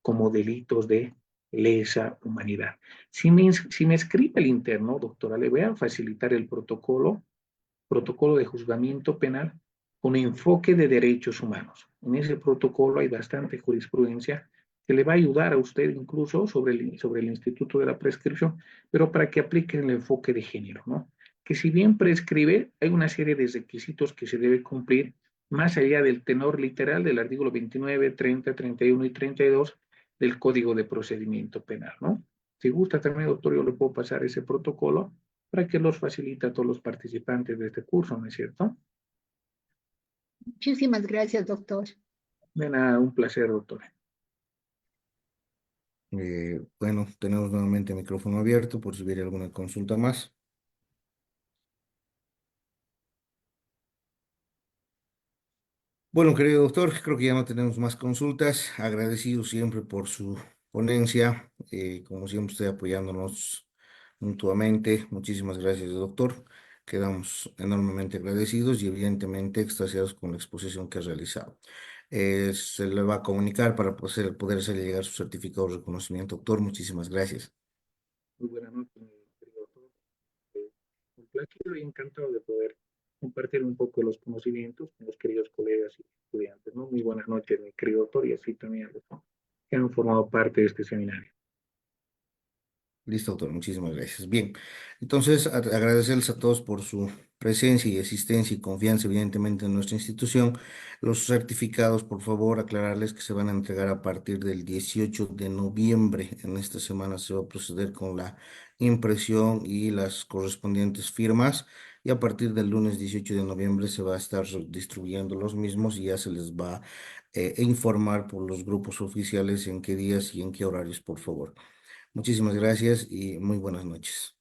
Speaker 5: como delitos de lesa humanidad. Si me escribe el interno, doctora, le voy a facilitar el protocolo de juzgamiento penal con enfoque de derechos humanos. En ese protocolo hay bastante jurisprudencia que le va a ayudar a usted incluso sobre el Instituto de la Prescripción, pero para que aplique el enfoque de género, ¿no? Que si bien prescribe, hay una serie de requisitos que se debe cumplir más allá del tenor literal del artículo 29, 30, 31 y 32 del Código de Procedimiento Penal, ¿no? Si gusta también, doctor, yo le puedo pasar ese protocolo para que los facilite a todos los participantes de este curso, ¿no es cierto?
Speaker 2: Muchísimas gracias, doctor.
Speaker 5: De nada, un placer, doctor.
Speaker 1: Bueno, tenemos nuevamente el micrófono abierto por si hubiera alguna consulta más. Bueno, querido doctor, creo que ya no tenemos más consultas. Agradecido siempre por su ponencia, como siempre usted apoyándonos mutuamente. Muchísimas gracias, doctor. Quedamos enormemente agradecidos y evidentemente extasiados con la exposición que ha realizado. Se le va a comunicar para poder hacerle llegar su certificado de reconocimiento, doctor. Muchísimas gracias.
Speaker 5: Muy buenas noches, mi querido doctor. Un placer y encantado de poder compartir un poco los conocimientos con los queridos colegas y estudiantes, ¿no? Muy buenas noches, mi querido doctor, y así también a los que han formado parte de este seminario.
Speaker 1: Listo, doctor, muchísimas gracias. Bien, entonces agradecerles a todos por su presencia y asistencia y confianza, evidentemente, en nuestra institución. Los certificados, por favor, aclararles que se van a entregar a partir del 18 de noviembre. En esta semana se va a proceder con la impresión y las correspondientes firmas. Y a partir del lunes 18 de noviembre se va a estar distribuyendo los mismos y ya se les va a informar por los grupos oficiales en qué días y en qué horarios, por favor. Muchísimas gracias y muy buenas noches.